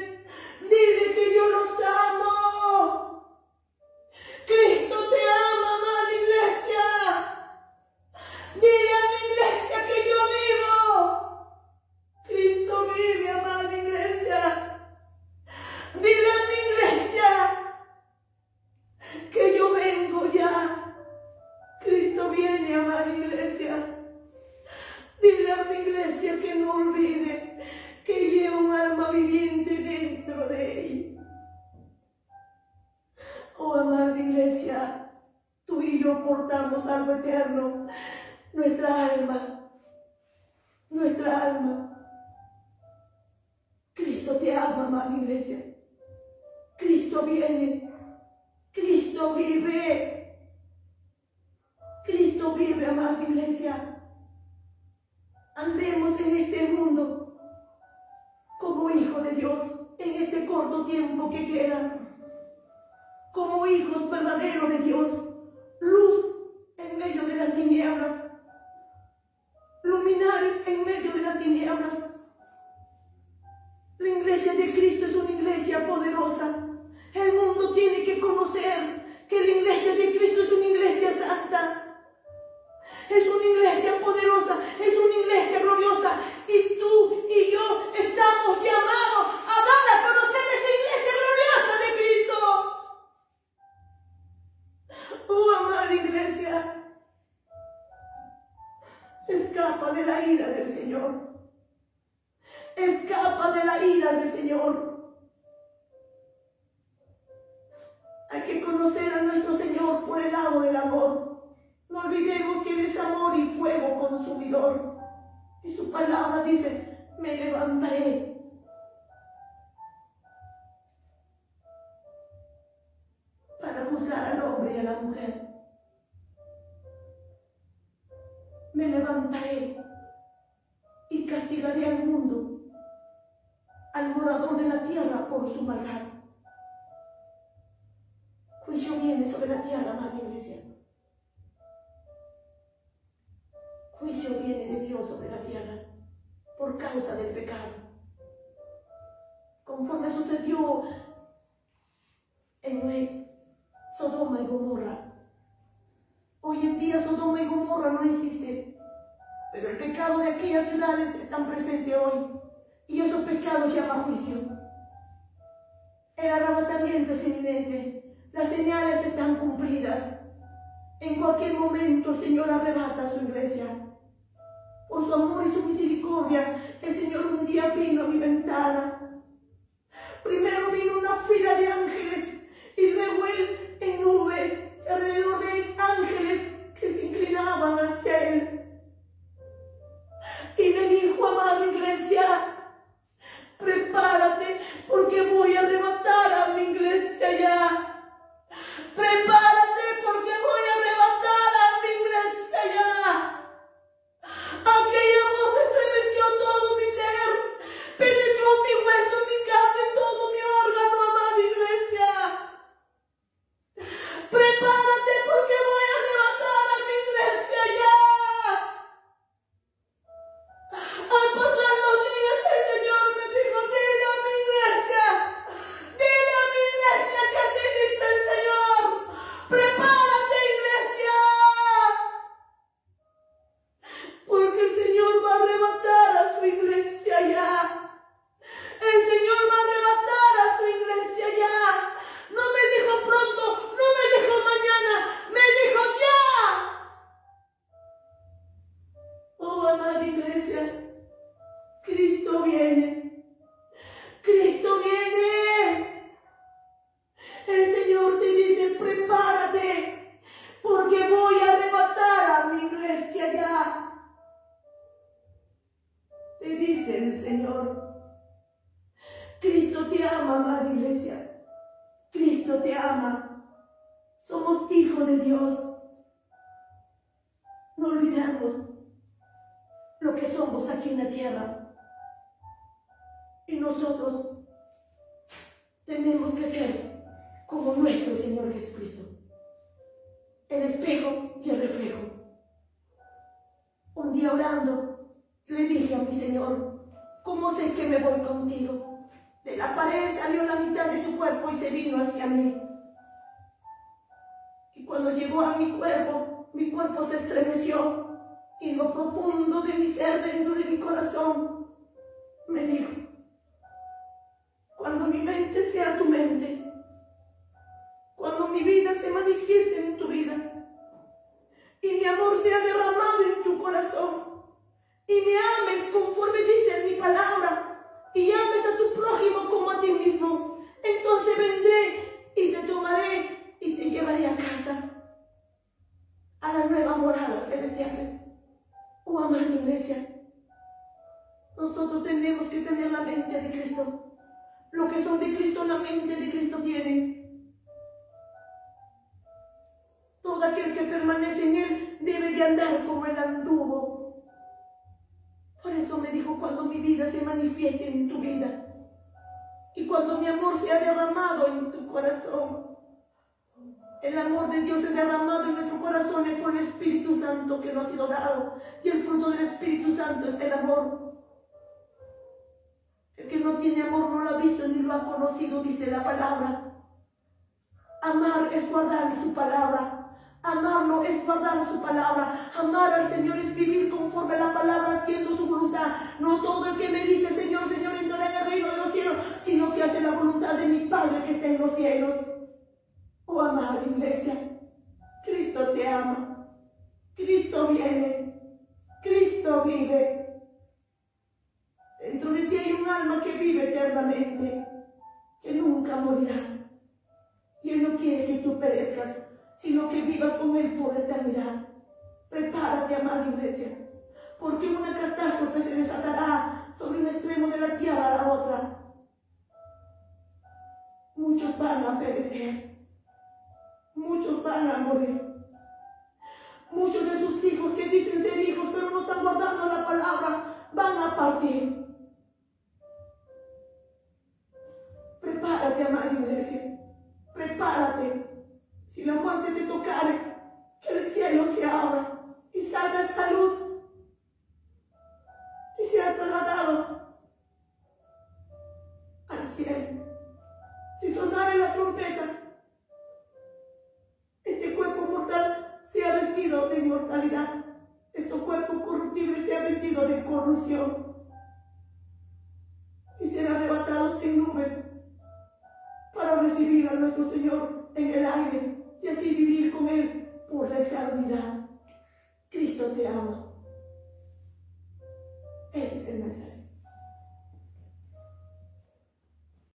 Speaker 1: dile que yo los amo. Cristo te ama, amada iglesia. Dile a mi iglesia que yo vivo. Cristo vive, amada iglesia. Dile a mi iglesia que yo vengo ya. Cristo viene, amada iglesia. Dile a mi iglesia que no olvide que lleva un alma viviente dentro de ella. Oh, amada iglesia, tú y yo portamos algo eterno. Nuestra alma. Cristo te ama, amada iglesia. Cristo viene. Cristo vive. Cristo vive, amada iglesia. Andemos en este mundo como hijos de Dios en este corto tiempo que queda. Como hijos verdaderos de Dios. Luz en medio de las tinieblas, luminares en medio de las tinieblas. La iglesia de Cristo es una iglesia poderosa. El mundo tiene que conocer que la iglesia de Cristo es una iglesia santa. Es una iglesia poderosa, es una iglesia gloriosa. Y tú y yo estamos llamados a dar a conocer esa iglesia gloriosa de Cristo. Oh, amada iglesia, escapa de la ira del Señor. Escapa de la ira del Señor. Hay que conocer a nuestro Señor por el lado del amor. No olvidemos que Él es amor y fuego consumidor. Y su palabra dice, me levantaré. Para juzgar al hombre y a la mujer. Me levantaré y castigaré al mundo, al morador de la tierra por su maldad. Juicio viene sobre la tierra, amada iglesia. Juicio viene de Dios sobre la tierra por causa del pecado. Conforme sucedió en Sodoma y Gomorra. Hoy en día Sodoma y Gomorra no existen, pero el pecado de aquellas ciudades está presente hoy. Y esos pecados llaman juicio. El arrebatamiento es inminente. Las señales están cumplidas. En cualquier momento el Señor arrebata a su iglesia. Por su amor y su misericordia, el Señor un día vino a mi ventana. Primero vino una fila de ángeles y luego Él en nubes, alrededor de él ángeles que se inclinaban hacia Él. Y me dijo, amada iglesia, prepárate porque voy a arrebatar a mi iglesia ya. Prepárate porque voy a arrebatar a mi iglesia ya. Aquella voz estremeció todo mi ser, penetró mi hueso, mi carne, todo mi órgano, amada iglesia. Prepárate porque voy a arrebatar a mi iglesia ya. Al pasar los días, el Señor me dijo, dile a mi iglesia que así dice el Señor. Prepárate, iglesia. Porque el Señor va a arrebatar a su iglesia ya. El Señor va a arrebatar a su iglesia ya. No me dijo pronto, no me dijo mañana, me dijo ya. Oh, amada iglesia, Cristo viene. Cristo viene. El Señor te dice, prepárate, porque voy a arrebatar a mi iglesia ya. Te dice el Señor. Cristo te ama, amada iglesia. Cristo te ama. Somos hijos de Dios. No olvidemos lo que somos aquí en la tierra. Y nosotros tenemos que ser como nuestro Señor Jesucristo. El espejo y el reflejo. Un día orando, le dije a mi Señor, ¿cómo sé que me voy contigo? De la pared salió la mitad de su cuerpo y se vino hacia mí. Y cuando llegó a mi cuerpo se estremeció. Y en lo profundo de mi ser, dentro de mi corazón, me dijo, cuando mi mente sea tu mente, cuando mi vida se manifieste en tu vida, y mi amor sea derramado en tu corazón, y me ames conforme dice en mi palabra, y ames a tu prójimo como a ti mismo, entonces vendré y te tomaré y te llevaré a casa, a las nuevas moradas celestiales. Oh, amada iglesia, nosotros tenemos que tener la mente de Cristo. Lo que son de Cristo, la mente de Cristo tienen. Todo aquel que permanece en Él debe de andar como Él anduvo. Por eso me dijo, cuando mi vida se manifieste en tu vida y cuando mi amor sea derramado en tu corazón, El amor de Dios es derramado en nuestros corazones por el Espíritu Santo que nos ha sido dado. Y el fruto del Espíritu Santo es el amor. El que no tiene amor no lo ha visto ni lo ha conocido, dice la palabra. Amar es guardar su palabra. Amarlo es guardar su palabra. Amar al Señor es vivir conforme a la palabra, haciendo su voluntad. No todo el que me dice Señor, Señor, entrará en el reino de los cielos, sino que hace la voluntad de mi Padre que está en los cielos. Oh, amada iglesia, Cristo te ama. Cristo viene. Cristo vive. Dentro de ti hay un alma que vive eternamente, que nunca morirá. Y Él no quiere que tú perezcas, sino que vivas con Él por la eternidad. Prepárate, amada iglesia, porque una catástrofe se desatará sobre un extremo de la tierra a la otra. Muchos van a perecer, muchos van a morir. Muchos de sus hijos que dicen ser hijos, pero no están guardando la palabra, van a partir. Prepárate, amada iglesia, prepárate. Si la muerte te tocare, que el cielo se abra y salga esta luz y sea trasladado al cielo. Si sonare la trompeta, este cuerpo mortal sea vestido de inmortalidad, este cuerpo corruptible sea vestido de corrupción y serán arrebatados en nubes para recibir a nuestro Señor en el aire y así vivir con Él por la eternidad. Cristo te ama. Ese es el mensaje.